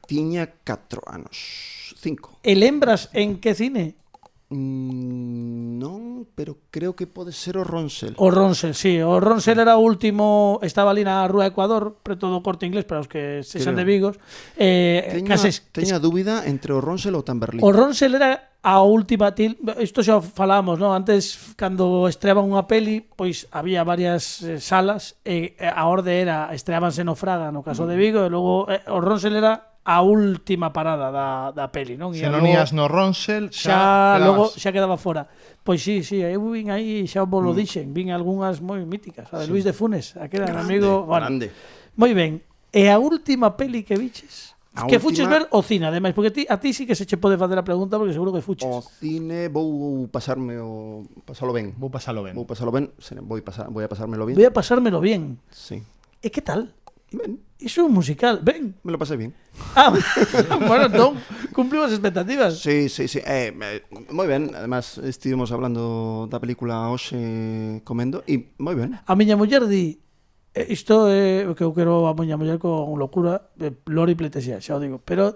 Tiña 4 anos. 5. E lembras en que cine? Non, pero creo que pode ser o Ronsel. O Ronsel, sí. O Ronsel era o último, estaba ali na Rúa Ecuador, preto do Corte Inglés para os que sexan de Vigos. Teña dúbida entre o Ronsel ou Tamberlín. O Ronsel era a última isto xa falamos, ¿no? Antes cando estreaban unha peli, pois había varias salas e a orde era estreábanse no Fraga, no caso de Vigo, e logo o Ronsel era a última parada da peli, non? Se non ías no Ronsel, xa logo xa quedaba fora. Pois sí, eu vin aí, xa vos lo dixen, vin algunhas moi míticas, a de Luis de Funes, aquel amigo, bueno. Grande. Moi ben. E a última peli que viches? A Que fuches última- ver o cine, ademais, porque a ti sí que se che pode facer a pregunta porque seguro que fuches. O cine vou pasalo ben. Vou pasalo ben. Vou pasalo ben, voy a pasármelo bien. Voy a pasármelo bien. Sí. E que tal? Ben, Iso é un musical, ben. me lo pasé bien. Ah, bueno, entón, cumpliu as expectativas. Sí. Moi ben, además estivemos hablando da película hoxe comendo e moi ben. A miña muller di isto é o que eu quero a miña muller con locura, Lori Pletesia, xa o digo, pero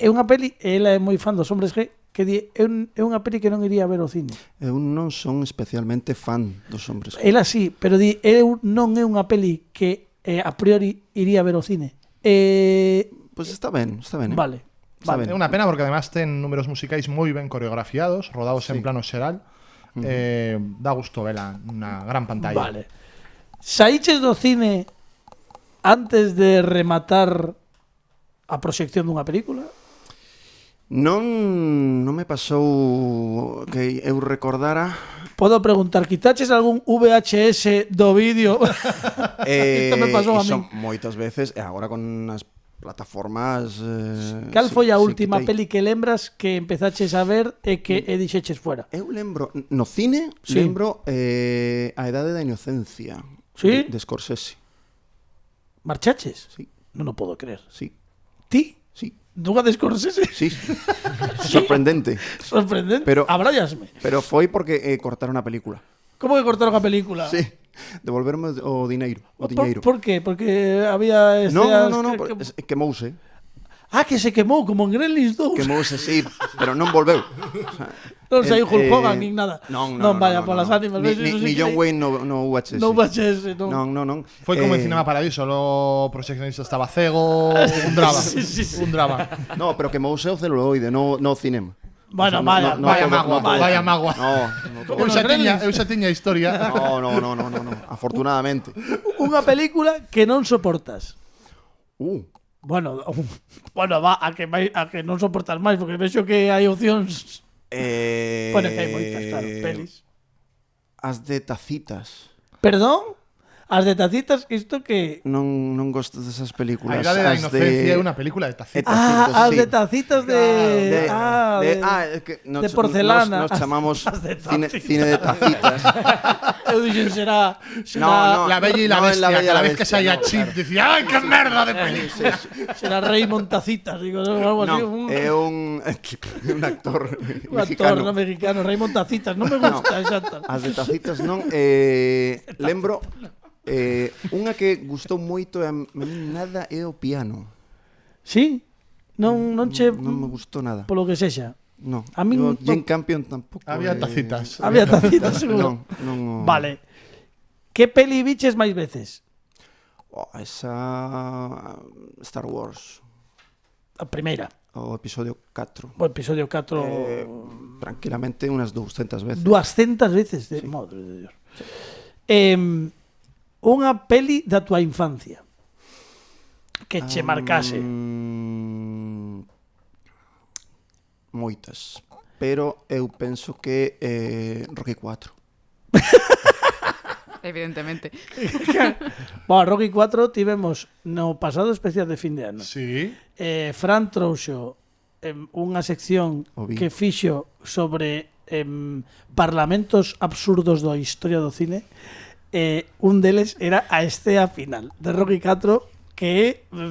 é unha peli, e ela é moi fan dos hombres G, que di, é unha peli que non iría a ver ao cine. Eu non son especialmente fan dos hombres. Ela sí, pero di, non é unha peli que a priori iría a ver ao cine. Pois está ben. Vale. Está Vale. ben. É unha pena porque además ten números musicais moi ben coreografiados, rodados en plano xeral. Dá gusto vela na gran pantalla. Vale. Saíches do cine antes de rematar a proxección dunha película? Non me pasou que eu recordara. Podo preguntar, quitaches algún VHS do vídeo? Isto me pasou a Iso min. moitas veces, e agora con as plataformas... Cal foi a última quitei. peli que lembras que empezaches a ver e que dixeches fuera? Eu lembro, no cine, Sí. lembro A Edade da Inocencia. Sí? De Scorsese. Marchaches? Sí, Non o podo creer. sí, Ti? sí. Dunha de Scorsese? Sí. Sorprendente. Sorprendente. Pero- Abrállasme. Pero foi porque cortaron a película. Como que cortaron a película? Sí. Devolverme o dineiro. O diñeiro. Por qué? Porque había No, escenas no, que- quemouse. Ah, que se quemou, como en Gremlins 2. Quemouse, sí, pero non volveu. O sea, Non saiu Hulk Hogan nin nada. Non, vaya, polas ánimas. ves, eso sí Ni que John sei. Wayne no UHS. No VHS, non. Non. Foi como en Cinema Paradiso, o proxeccionista estaba cego, un drama. Sí. Un drama. No, pero quemouse o celuloide, no o cinema. Bueno, O sea, vaya, Vaya magua, vaya magua. No, Eu xa tiña historia. no. Afortunadamente. Unha película que non soportas. Bueno, va, a que non soportas máis, porque vexo que hai opcións. Bueno, que hai moitas, claro, pelis. As de tacitas. Perdón? As de tacitas, isto que... Non gosto desas A películas. Idade da As Inocencia é unha película de tacita. tacitas, as sí. de tacitas de... Es que de porcelana. Nos chamamos As de tacitas. cine de tacitas. Eu dixen será... No, La Bella y la No, Bestia, La Bella y cada la vez que Bestia, saía no, Chip claro. decía ¡ay, qué merda de peli! Será Raymond Tacitas, digo, algo así. No, é un actor Un actor no mexicano, Raymond Tacitas, non me gusta exacto. As de tacitas non lembro unha que gustou moito e a mí nada é o piano. Sí? Non che Non me gustou nada. polo que sexa. No. A min O Jane non- Campion tampouco. Había tacitas. Había tacitas, seguro. Non. Vale. Que peli biches máis veces? Esa Star Wars, A primeira. o episodio 4. O episodio 4 Tranquilamente unas 200 veces. 200 veces, madre de Dios. Unha peli da tua infancia que che marcase. Moitas. Pero eu penso que Rocky 4. Evidentemente. Bueno, Rocky 4 tivemos no pasado especial de fin de ano. Sí. Fran trouxo unha sección O vi. que fixo sobre parlamentos absurdos da historia do cine. Un deles era a escena final de Rocky 4, que é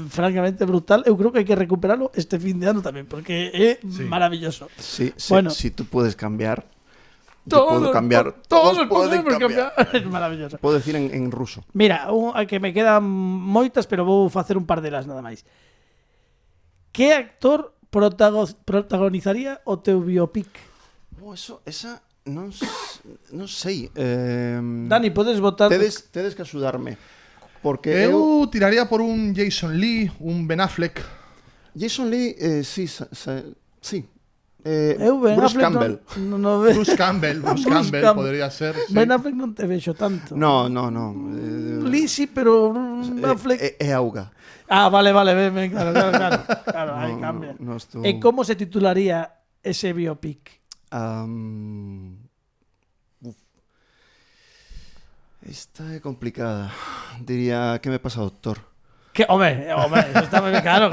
francamente brutal. Eu creo que hai que recuperalo este fin de ano tamén, porque é maravilloso. Sí, Bueno. si tú puedes cambiar, yo puedo cambiar. Todos pueden podemos cambiar. É maravilloso. Puedo decir en ruso. Mira, que me quedan moitas, pero vou facer un par delas nada máis. Que actor protagonizaría o teu biopic? Esa non sei. Dani, podes votar... Tedes que axudarme. Porque Eu tiraría por un Jason Lee, un Ben Affleck. Jason Lee, sí. Eu Ben Bruce Affleck Campbell. non ve... Bruce Campbell Campbell. podría ser. Sí. Ben Affleck non te vexo tanto. No. Lee sí, pero Affleck... É auga. Ah, vale, ben, claro, aí cambia. No estou... E como se titularía ese biopic? Esta é complicada. Diría, que me pasa, doctor? Que, home, eso está moi ben, claro.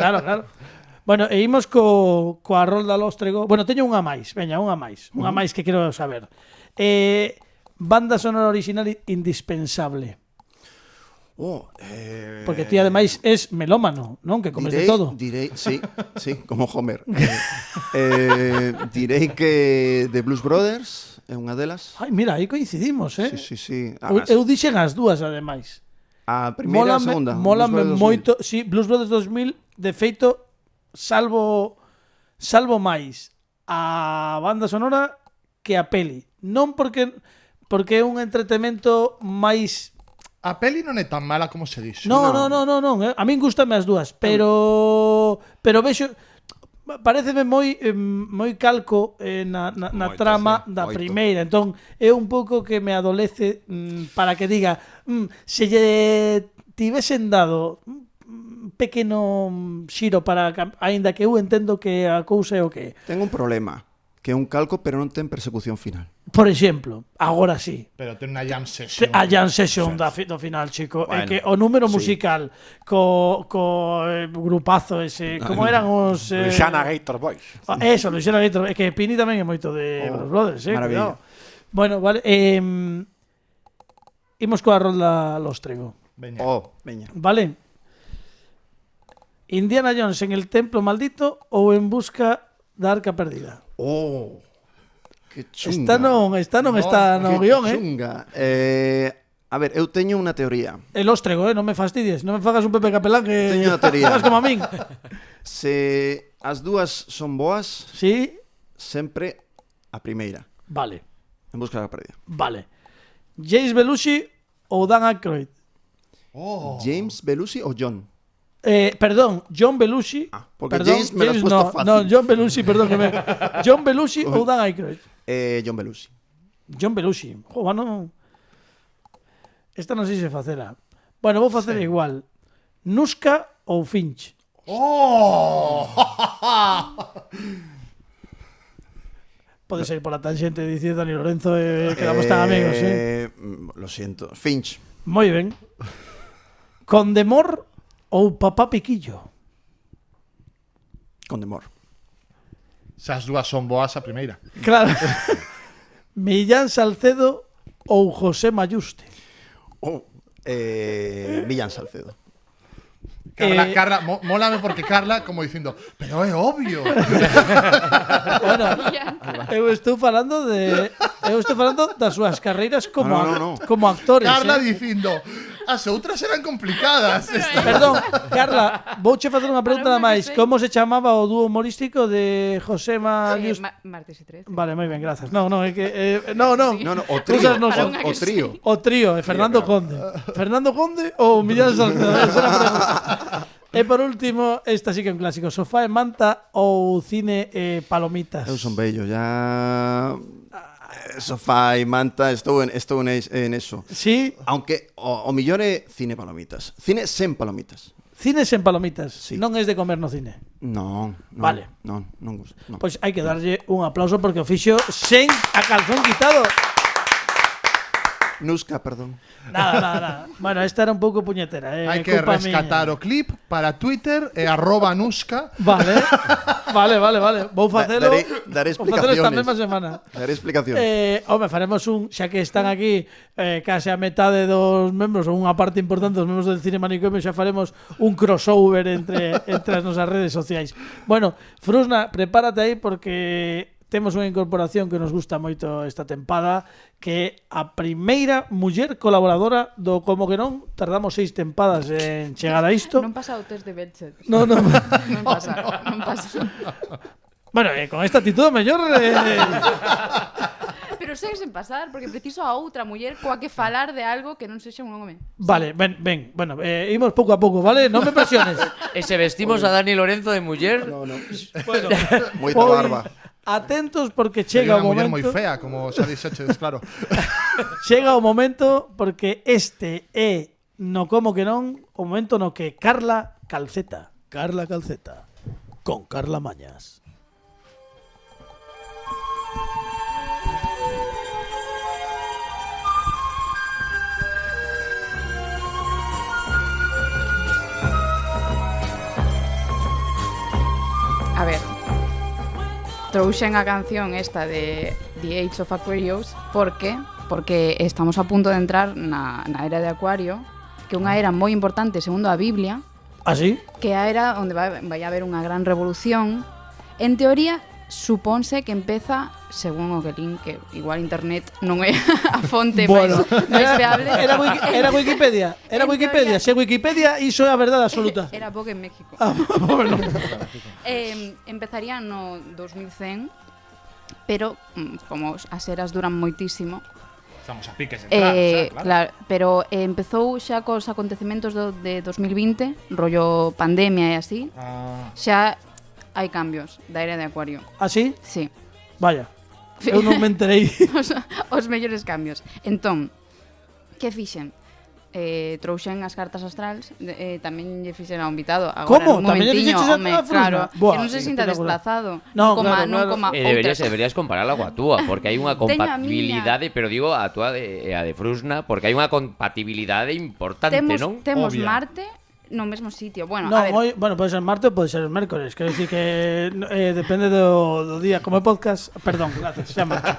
Bueno, e imos coa rolda lóstrego. Bueno, teño unha máis, veña, unha máis que quero saber. Banda sonora original indispensable. Porque ti ademais es melómano, non? Que comes de todo. Direi, sí, como Homer. Direi que The Blues Brothers é unha delas. Ai, mira, aí coincidimos, Sí. Eu dixen as dúas, ademais. A primeira e a segunda. Mólame moito. Sí, Blues Brothers 2000, de feito, salvo máis a banda sonora que a peli. Non porque é un entretemento máis... A peli non é tan mala como se dixe. Non. A min gustame as dúas, pero vexo... Pareceme moi calco na trama da primeira. Entón, é un pouco que me adolece para que diga se lle tivesen dado un pequeno xiro para... Aínda que eu entendo que a cousa é o que é. Ten un problema, que é un calco pero non ten persecución final. Por exemplo, agora sí. Pero ten unha jam session. A jam session do final, chico. Bueno, é que o número musical co grupazo ese, como eran os... Luisiana Gator Boys. Eso, Luisiana Gator. É que Pini tamén é moito de Blues Brothers, maravilla. Cuidado. Bueno, vale. Imos coa rolda lóstrego. Veña. Veña. Vale. Indiana Jones en el templo maldito ou en busca da arca perdida. Que chunga. Esta non está no guión, chunga. A ver, eu teño unha teoría. El óstrego, non me fastidies. Non me fagas un Pepe Capelán que... Teño unha teoría. Fagas como a min. Se as dúas son boas, Sí, sempre a primeira. vale. En busca da perdida. Vale. James Belushi ou Dan Aykroyd? James Belushi ou John? Perdón, John Belushi. Porque James me lo has puesto fácil. No, John Belushi, perdón. John Belushi ou Dan Aykroyd? John Belushi. John Belushi. Joder, non... Esta non sei se facela. Bueno, vou facer igual. Nuska ou Finch? Pode ser pola tangente dicir Dani Lorenzo e quedamos tan amigos, Lo siento. Finch. Moi ben. Condemor ou Papá Piquillo? Condemor. Se as dúas son boas, a primeira. Claro. Millán Salcedo ou José Mayuste? Millán Salcedo. Carla, mólame porque Carla, como dicindo, pero é obvio. Bueno, eu estou falando das súas carreiras como como actores. Carla dicindo, as outras eran complicadas. Perdón, Carla, vouche facer unha pregunta nada máis. Como se chamaba o dúo humorístico de José Mayuste? Martes y 13. Vale, moi ben, grazas. No, é que no, o trío. Cosas non son. O trío. O trío, Fernando Conde. Fernando Conde ou Millán Salcedo? Esa era a pregunta. E por último, esta sí que é un clásico. Sofá e manta ou cine e palomitas? Eu son bello, ya... Sofá e manta, estou en eso. Sí? Aunque o millor é cine palomitas. Cine sen palomitas. Cine sen palomitas. Sí. Non es de comer no cine. Non. Vale. Non gusta. No. Pois hai que darlle un aplauso porque o fixo sen a calzón quitado. Nuska, perdón. Nada. Bueno, esta era un pouco puñetera. Hai que rescatar o clip para Twitter e @nuska. Vale. Vou facelo. Daré Vou facelo esta explicaciones. mesma semana. Daré explicación. Faremos xa que están aquí case a metade dos membros ou unha parte importante dos membros del Cine Manicomio, xa faremos un crossover entre as nosas redes sociais. Bueno, Frusna, prepárate aí porque temos unha incorporación que nos gusta moito esta tempada, que é a primeira muller colaboradora do Como que non. Tardamos 6 tempadas en chegar a isto. Non pasa o test de Bechet. Non. Non pasa. Bueno, con esta actitud mellor... Pero segue sen pasar, porque preciso a outra muller coa que falar de algo que non sexa un home. Vale, ben. Bueno, imos pouco a pouco, vale? Non me presiones. E se vestimos a Dani Lorenzo de muller? No. Bueno, Moita barba. Atentos porque Chega chega o unha muller momento. moi fea, como xa dixeches, claro. Chega o momento porque este é no Como que non, o momento no que Carla Calceta. Carla Calceta. Con Carla Mañas. trouxen a canción esta de The Age of Aquarius. Por qué? Porque estamos a punto de entrar na era de Acuario, que é unha era moi importante segundo a Biblia, ¿Así? que é a era onde vai haber unha gran revolución. En teoría, supónse que empeza, según o que lin, que igual internet non é a fonte máis fiable. Era Wikipedia. Era En Wikipedia. teoría- Se Wikipedia, iso é a verdade absoluta. Era pouco en México. Bueno. Empezaría no 2100, pero como as eras duran moitísimo, Estamos a piques de entrar, claro. claro, pero empezou xa cos acontecementos de 2020, rollo pandemia e así, xa hai cambios da era de Acuario. ¿Así? Sí, Vaya. Eu non me enterei. os mellores cambios. Entón, que fixen? Trouxen as cartas astrales, tamén lle fixen a un invitado. Agora, Como? un Tamén lle momentiño, fixeches a home, Frusna? claro, Buah, que non se sinta espectacular. desplazado. No, non coma, claro, non claro. coma Deberías compararla coa túa, porque hai unha Teño a compatibilidade, pero digo a túa e a de Frusna, porque hai unha compatibilidade importante, non? Temos Obvia. Marte no mesmo sitio. Bueno, No, a ver, bueno, pode ser Marte ou pode ser mércores. Quero dicir que depende do día. Como é podcast, perdón, gracias, xa Marte.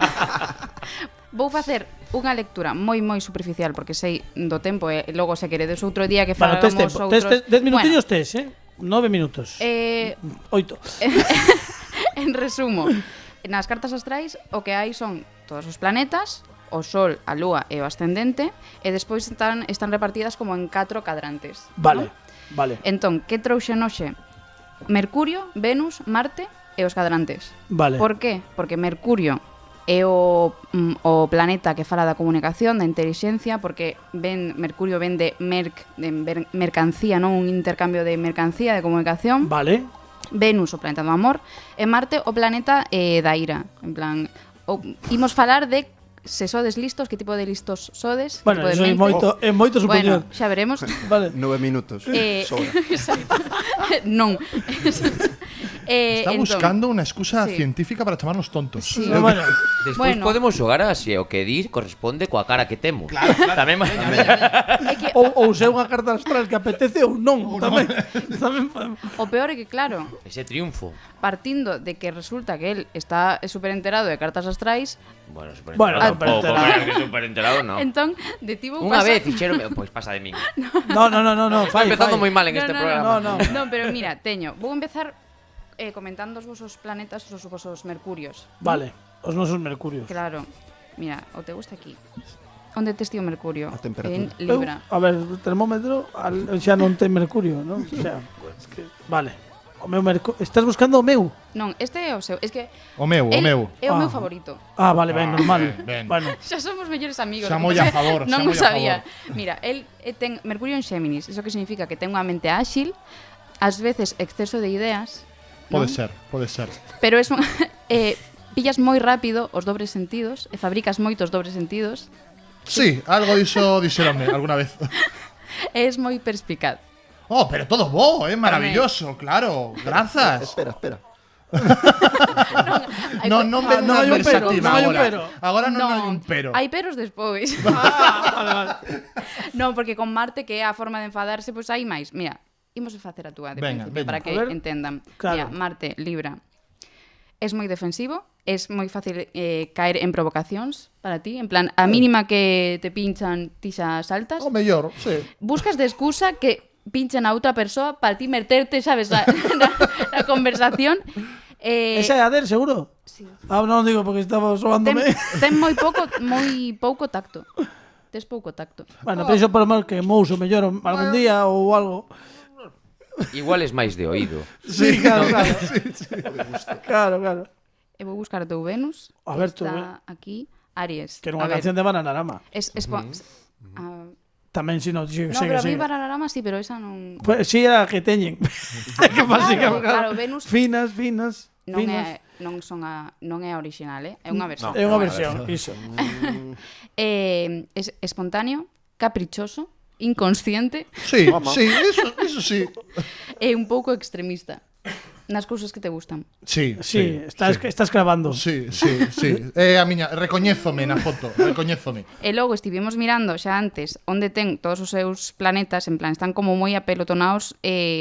vou facer unha lectura moi superficial porque sei do tempo e logo se queredes outro día que Bueno, falamos tes tempo. outros... 10 minutillos tes, 9 minutos. 8. En resumo, nas cartas astrais o que hai son todos os planetas, o Sol, a Lúa e o ascendente, e despois están repartidas como en 4 cadrantes. Vale, ¿no? vale. Entón, que trouxen hoxe? Mercurio, Venus, Marte e os cadrantes. Vale. Por qué? Porque Mercurio é o planeta que fala da comunicación, da intelixencia, porque Mercurio ven de mercancía, non un intercambio de mercancía, de comunicación. Vale. Venus, o planeta do amor, e Marte, o planeta da ira. En plan, imos falar de se sodes listos, que tipo de listos sodes, Bueno, tipo de eso é mente. moito superior. Bueno, xa veremos. Vale. 9 minutos. Sobra. Exacto. Non. Está Entón, buscando una excusa sí. científica para chamarnos tontos. Sí. No, bueno. Despois Bueno. podemos xogar a se o que dis corresponde coa cara que temos. Tamén é que Ou se é unha carta astral que apetece ou non. Tamén podemos. o peor é que, claro, ese triunfo. partindo de que resulta que él está super enterado de cartas astrais, Bueno, Bueno, tampouco, superenterado. pero que superenterado non. entón detivo Unha vez fixeron, pois pasa de min. No, Está empezando moi mal en este programa. No. No, pero mira, teño, vou empezar comentando os vosos planetas, os vosos mercurios. Vale, os nosos mercurios. Claro. Mira, o te gusta aquí. Onde tes tío Mercurio? A temperatura. En Libra. A ver, o termómetro xa non ten mercurio, non? O sea, es que, vale. O meu estás buscando o meu? Non, este é o seu. Es que O meu. é o meu Ah. favorito. Ah, vale, ben, normal. ben. Bueno, Xa somos mellores amigos. Xa o que moi pasa a é que favor, Non xa o moi a sabía. Mira, el ten Mercurio en Géminis. Iso que significa que ten unha mente áxil, ás veces exceso de ideas, Pode non? ser. Pero es pillas moi rápido os dobres sentidos e fabricas moitos dobres sentidos. Sí, algo diso dixeronme alguna vez. E es moi perspicaz. Oh, pero todo bo, maravilloso, claro. Grazas. Espera. Non ven non unha hai un pero, adversativa non hai un agora. pero. Agora non hai un pero. Hai peros despois. Non, porque con Marte, que é a forma de enfadarse, pois hai máis. Mira, imos a facer a túa de Venga, principio, veña. para que A ver. entendan. Claro. Mira, Marte, Libra. Es moi defensivo, es moi fácil caer en provocacións para ti, en plan, a mínima que te pinchan, ti xa saltas. O mellor, sí. Buscas de excusa que pinchan a outra persoa para ti meterte, sabes, na conversación. esa é a del, seguro? Sí. Ah, non digo porque estaba sobándome. Ten moi pouco tacto. Tes pouco tacto. Bueno, penso por mal que mouso mellor algún día ou algo. Igual es máis de oído. Sí, claro. Claro. E vou buscar o teu Venus. A ver, tú, Está aquí. Aries. Que era A unha ver, canción de Bananarama. No, Tamén, si non, sigue, pero a mí sigue. Bananarama sí, pero esa non... Pues, sí, era a que teñen. Que básicamente, Claro, Venus finas. non é a original, é unha versión. É unha versión, iso. Es espontáneo, caprichoso, inconsciente Sí, eso sí. e un pouco extremista nas cousas que te gustan. Sí, Sí, estás clavando. Sí. A miña, recoñézome na foto, recoñézome. E logo estivemos mirando xa antes onde ten todos os seus planetas, en plan, están como moi apelotonados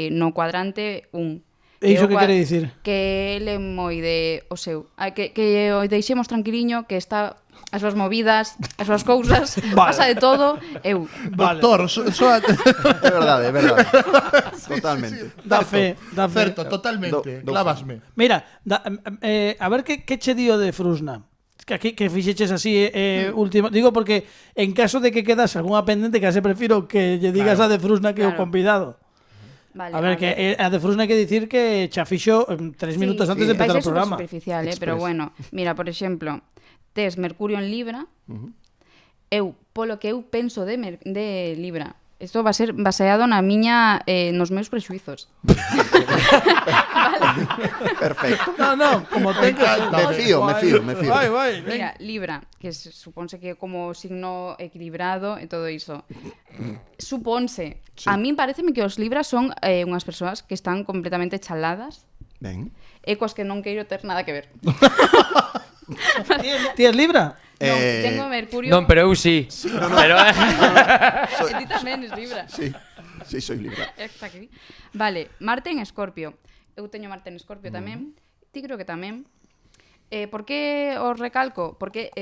no cuadrante 1. E iso Eu que gua- quere dicir? Que ele é moi de o seu. Que o deixemos tranquiliño, que está as súas movidas, as súas cousas, Vale. pasa de todo. Eu. Vale. Doctor, É verdade, é verdade. Totalmente. Da fe, da fe. Certo, totalmente. Do- Clávasme. Mira, a ver que che dio de Frusna. Que aquí que fixeches así último. Digo porque en caso de que quedas algunha pendente, case prefiro que lle digas a de Frusna que o Claro. convidado. Vale, A ver, que a de Frusna hai que dicir que xa fixo 3 minutos antes de Vai empezar o ser programa. superficial, pero bueno. Mira, por exemplo, tes Mercurio en Libra. Eu, polo que eu penso de Libra, isto va a ser baseado na miña nos meus prexuizos. Perfecto. No, como ten que ser. Me fío. Vai, ven. Mira, Libra, que supónse que é como signo equilibrado e todo iso. Supónse. A min pareceme que os Libras son unhas persoas que están completamente chaladas Ben. e coas que non quero ter nada que ver. Ti es Libra? Non, tengo Mercurio. Non, pero eu sí. Pero E ti tamén es Libra. Sí, sí, soy libre. Está aquí. Vale, Marte en Escorpio. Eu teño Marte en Escorpio tamén. Ti creo que tamén. Por que os recalco? Porque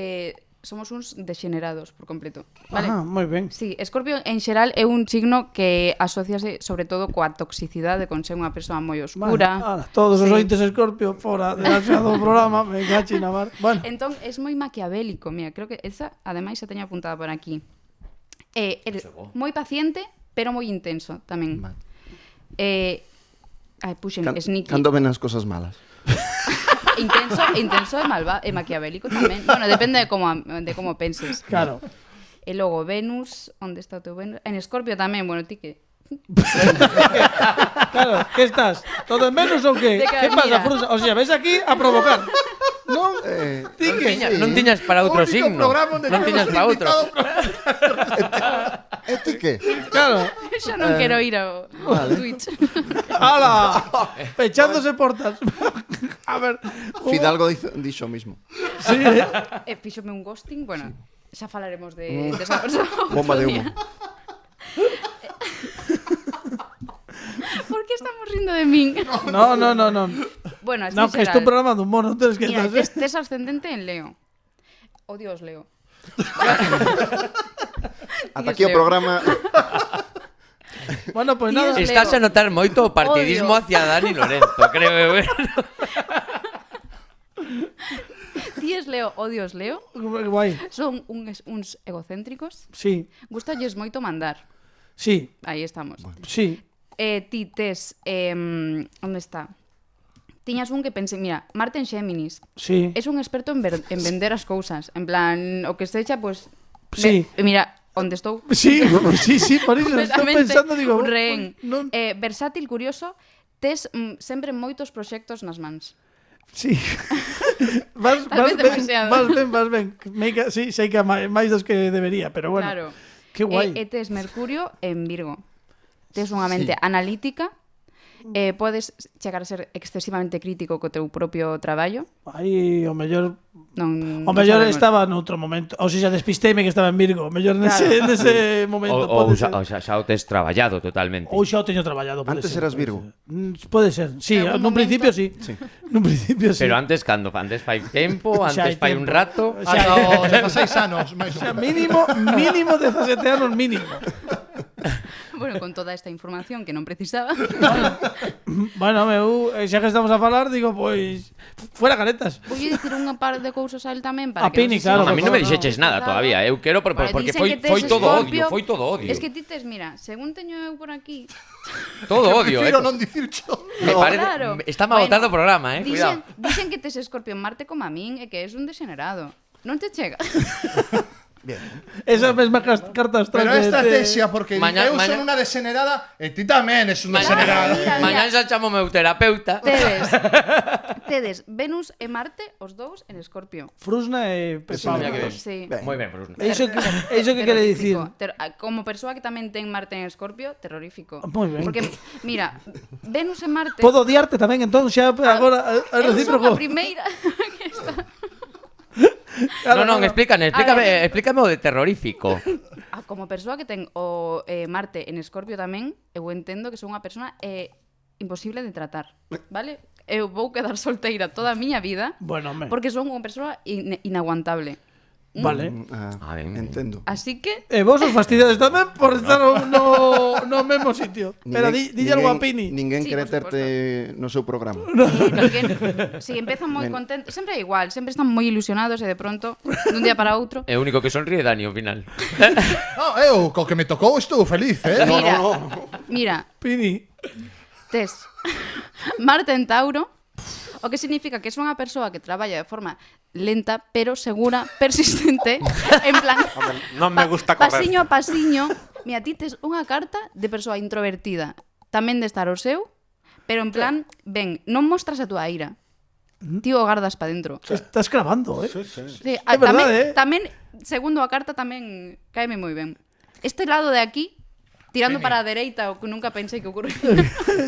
somos uns degenerados por completo. Vale? Ajá, moi ben. Sí, Escorpio en xeral é un signo que asociase sobre todo coa toxicidade, con ser unha persoa moi oscura. Vale, todos os Sí. ointes Escorpio fora de do programa, me cachi na mar. Bueno, Entón, es moi maquiavélico, mira, creo que esa, ademais, se teña apuntada por aquí. Eres moi paciente, pero moi intenso tamén. Puxen sneaky. Cando ven as cosas malas. Intenso e maquiavélico tamén. Bueno, depende de como penses. claro. E logo Venus, onde está o teu Venus? En Escorpio tamén, bueno, ti que... Claro, que estás? Todo en menos ou que? De que, Que pasa, mira. Frusna? O sea, ves aquí a provocar. Non? Ti que? non tiñas para outro Único signo. programa onde Non tiñas temos para outro. E ti que? Claro. Xa non quero ir ao Twitch. ¡Hala! Pechándose portas. A ver. Fidalgo dixo o mismo. Sí. Fíxome un ghosting, bueno, xa falaremos de esa persoa. Bomba de outro humo. día. Por que estamos rindo de min? No. Bueno, así No, que es tu programa de humor, non tens que Mira, estar. tes ascendente en Leo. Odio os Leo. Ata aquí o programa. Bueno, pues Tío, nada. es- Estás a notar moito o partidismo Odio. hacia Dani Lorenzo, creo eu. Ti es Leo, odio os Leo. Guai. Son uns egocéntricos. Sí, Gustalles moito mandar. sí, Aí estamos. sí. Ti tes... onde está? Tiñas un que pensei, mira, Marte en Géminis. Sí. Es un experto en vender as cousas. En plan, o que sexa, pues... Sí. Mira, onde estou? Sí, por iso estou Completamente pensando, digo, un rehén. non, Versátil, curioso, tes sempre moitos proxectos nas mans. sí. vas Tal vez demasiado. ben. Sí, sei que máis dos que debería, pero bueno. Claro. Que guai. E tes Mercurio en Virgo. Tes unha mente analítica, podes chegar a ser excesivamente crítico co teu propio traballo. Aí o mellor Non mellor sabemos. estaba noutro momento. Ou seja, despisteime que estaba en Virgo. O mellor nese momento Ou pode ser. xa o tes traballado totalmente. Ou xa o teño traballado, pode Antes ser, eras pode Virgo. ser. Pode ser, sí, En algún nun momento- principio sí. Nun principio sí. Pero antes cando? Antes fai tempo, Xa hai antes fai un tempo. rato. Ata os 16 anos, máis O ou sea, menos. mínimo 17 anos mínimo. Bueno, con toda esta información que non precisaba. Bueno, xa que estamos a falar, digo, pois fuera caretas. Voulle dicir unha par de cousas a él tamén para A Pini, claro, A mí non me por favor, dixeches nada todavía. Eu quero porque Dicen foi que tes todo Escorpio. odio, foi todo odio. Es que ti tes, mira, según teño eu por aquí, Todo odio, Prefiro non dicir cho. Me parece, claro. está mal botado o programa, cuidado. dicen que tes Escorpio en Marte como a min e que és un degenerado. Non te chega. Esa mesma carta astral. Pero é estrategia, porque Mañá- eu son mañá- unha degenerada e ti tamén és unha degenerada. Mira, mira. Mañán xa chamo meu terapeuta. Tedes Venus e Marte, os dous en Escorpio. Frusna e Pepao. Mira que ben. Sí. Moi ben, Bruno. Iso que quere dicir. Como persoa que tamén ten Marte en Escorpio, terrorífico. Moi ben. Porque, mira, Venus e Marte... Podo odiarte tamén, entón, xa agora é Eu son a recíproco. primeira que está... No, non, explícame o de terrorífico. Como persoa que ten o Marte en Escorpio tamén, eu entendo que son unha persona imposible de tratar, vale? Eu vou quedar solteira toda a miña vida porque son unha persoa inaguantable. Vale. Entendo. Así que... E vos os fastidiades tamén por estar no mesmo sitio. Pero dille algo a Pini. Ninguén Sí, quere por terte no seu programa. Si empezan moi contentos, sempre é igual, sempre están moi ilusionados e de pronto, dun día para outro... É o único que sonríe Dani ao final. Eu, co que me tocou, estou feliz, Mira, Pini. tes Marte en Tauro, o que significa que es unha persoa que traballa de forma lenta, pero segura, persistente, en plan... Hombre, non me gusta correr. Pasiño a pasiño. Mira, ti tes unha carta de persoa introvertida, tamén de estar o seu, pero en plan, ben, non mostras a túa ira. Ti o gardas pa dentro. Estás grabando, Sí, sí. Sí, É verdade, tamén, segundo a carta, tamén caeme moi ben. Este lado de aquí, tirando para a dereita, o que nunca pensei que ocurriría.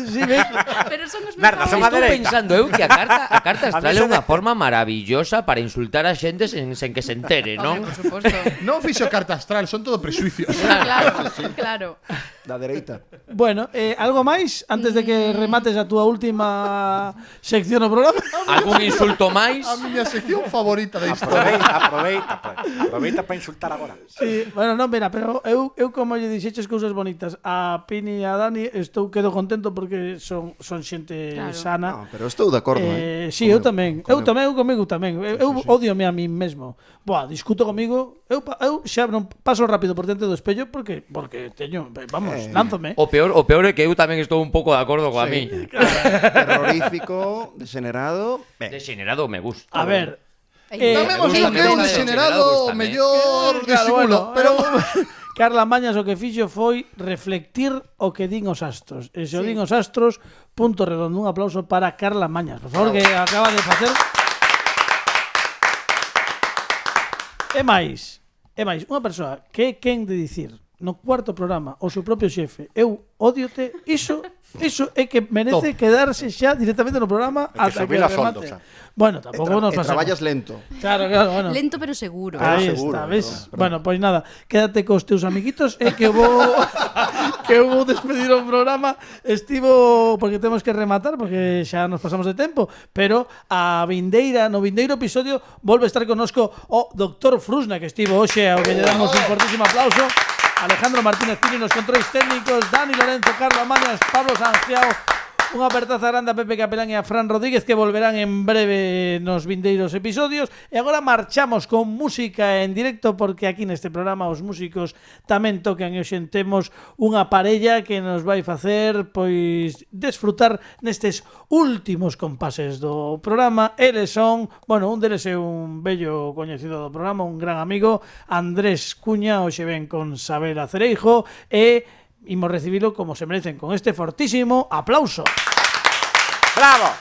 Sí, ves? Pero son os meus Merda, son a Estou dereita. pensando eu que a carta astral A mí é se unha me- forma maravillosa para insultar a xente sen que se entere, non? Por suposto. Non fixo carta astral, son todo presuicios. Claro. Da dereita. Bueno, algo máis antes de que remates a túa última sección do programa? Algún insulto máis? A miña sección favorita da historia. Aproveita para insultar agora. Sí, bueno, non, mira, pero eu como lle dixeches cousas bonitas a Pini e a Dani, quedo contento porque son xente Claro. sana. No, pero estou de acordo, Sí, eu tamén. Eu comigo tamén. Eu odiome a mí mesmo. Buah, discuto comigo. Eu xa non paso rápido por diante do espello porque teño, vamos, lánzome. O peor é que eu tamén estou un pouco de acordo coa miña. Terrorífico, degenerado. Degenerado me gusta. A ver, Tamén vos digo que un degenerado Gústame. mellor disimulo, pero Carla Mañas o que fixo foi reflectir o que din os astros. E se o din os astros, punto redondo. Un aplauso para Carla Mañas, por favor, que acaba de facer. É máis, unha persoa que é quen de dicir no cuarto programa o seu propio xefe, eu odiote, iso é que merece quedarse xa directamente no programa Hai que ata que subir a soldo, remate. xa. Bueno, tampouco nos pasamos. Traballas lento. Claro, bueno. Lento pero seguro. Aí seguro, está, ves? perdón. Bueno, pois nada, quédate cos teus amiguitos e que vou despedir o programa. Estivo porque temos que rematar porque xa nos pasamos de tempo, pero no vindeiro episodio volve a estar connosco o Dr. Frusna, que estivo hoxe, ao que lle damos un fortísimo aplauso. Alejandro Martínez Pini nos controles técnicos, Dani Lorenzo, Carla Mañas, Pablo Sangiao. Unha apertaza grande a Pepe Capelán e a Fran Rodríguez, que volverán en breve nos vindeiros episodios. E agora marchamos con música en directo, porque aquí neste programa os músicos tamén tocan, e hoxe temos unha parella que nos vai facer pois desfrutar nestes últimos compases do programa. Eles son, bueno, un deles é un bello coñecido do programa, un gran amigo, Andrés Cuña, hoxe ven con Sabela Cereijo, e imos recibilo como se merecen con este fortísimo aplauso. ¡Bravo!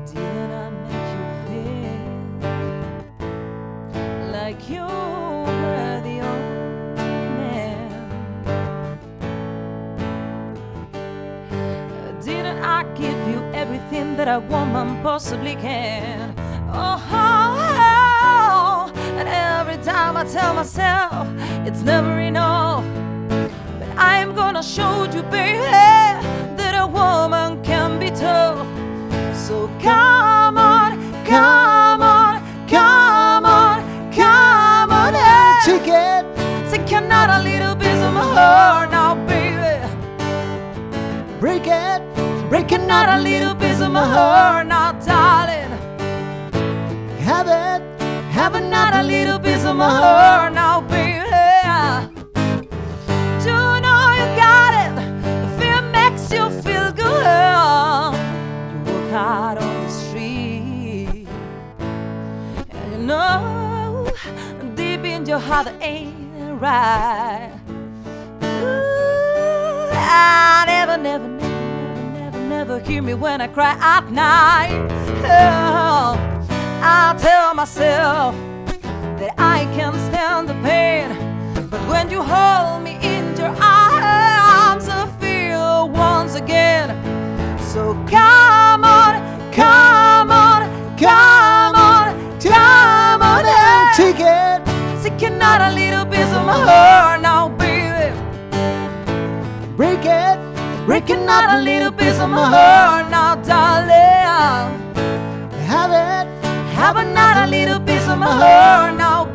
Didn't I make you feel like you were the only man? Didn't I give you everything that a woman possibly can? Oh, and every time I tell myself it's never enough, but I'm gonna show you, baby, that a woman can be tough. So come on, come on, come on, come on, hey. Take another little piece of my heart now, baby. Break another little piece of my heart now, darling. Have another little piece of my heart now, baby. Do you know you got it? The fear makes you feel good. You work hard on the street, and you know deep in your heart it ain't right. Ooh, I never hear me when I cry at night. Oh, I'll tell myself that I can stand the pain, but when you hold me in your arms, I feel once again can have a little piece of my heart now, darling. Have it. Have another little piece of my heart now,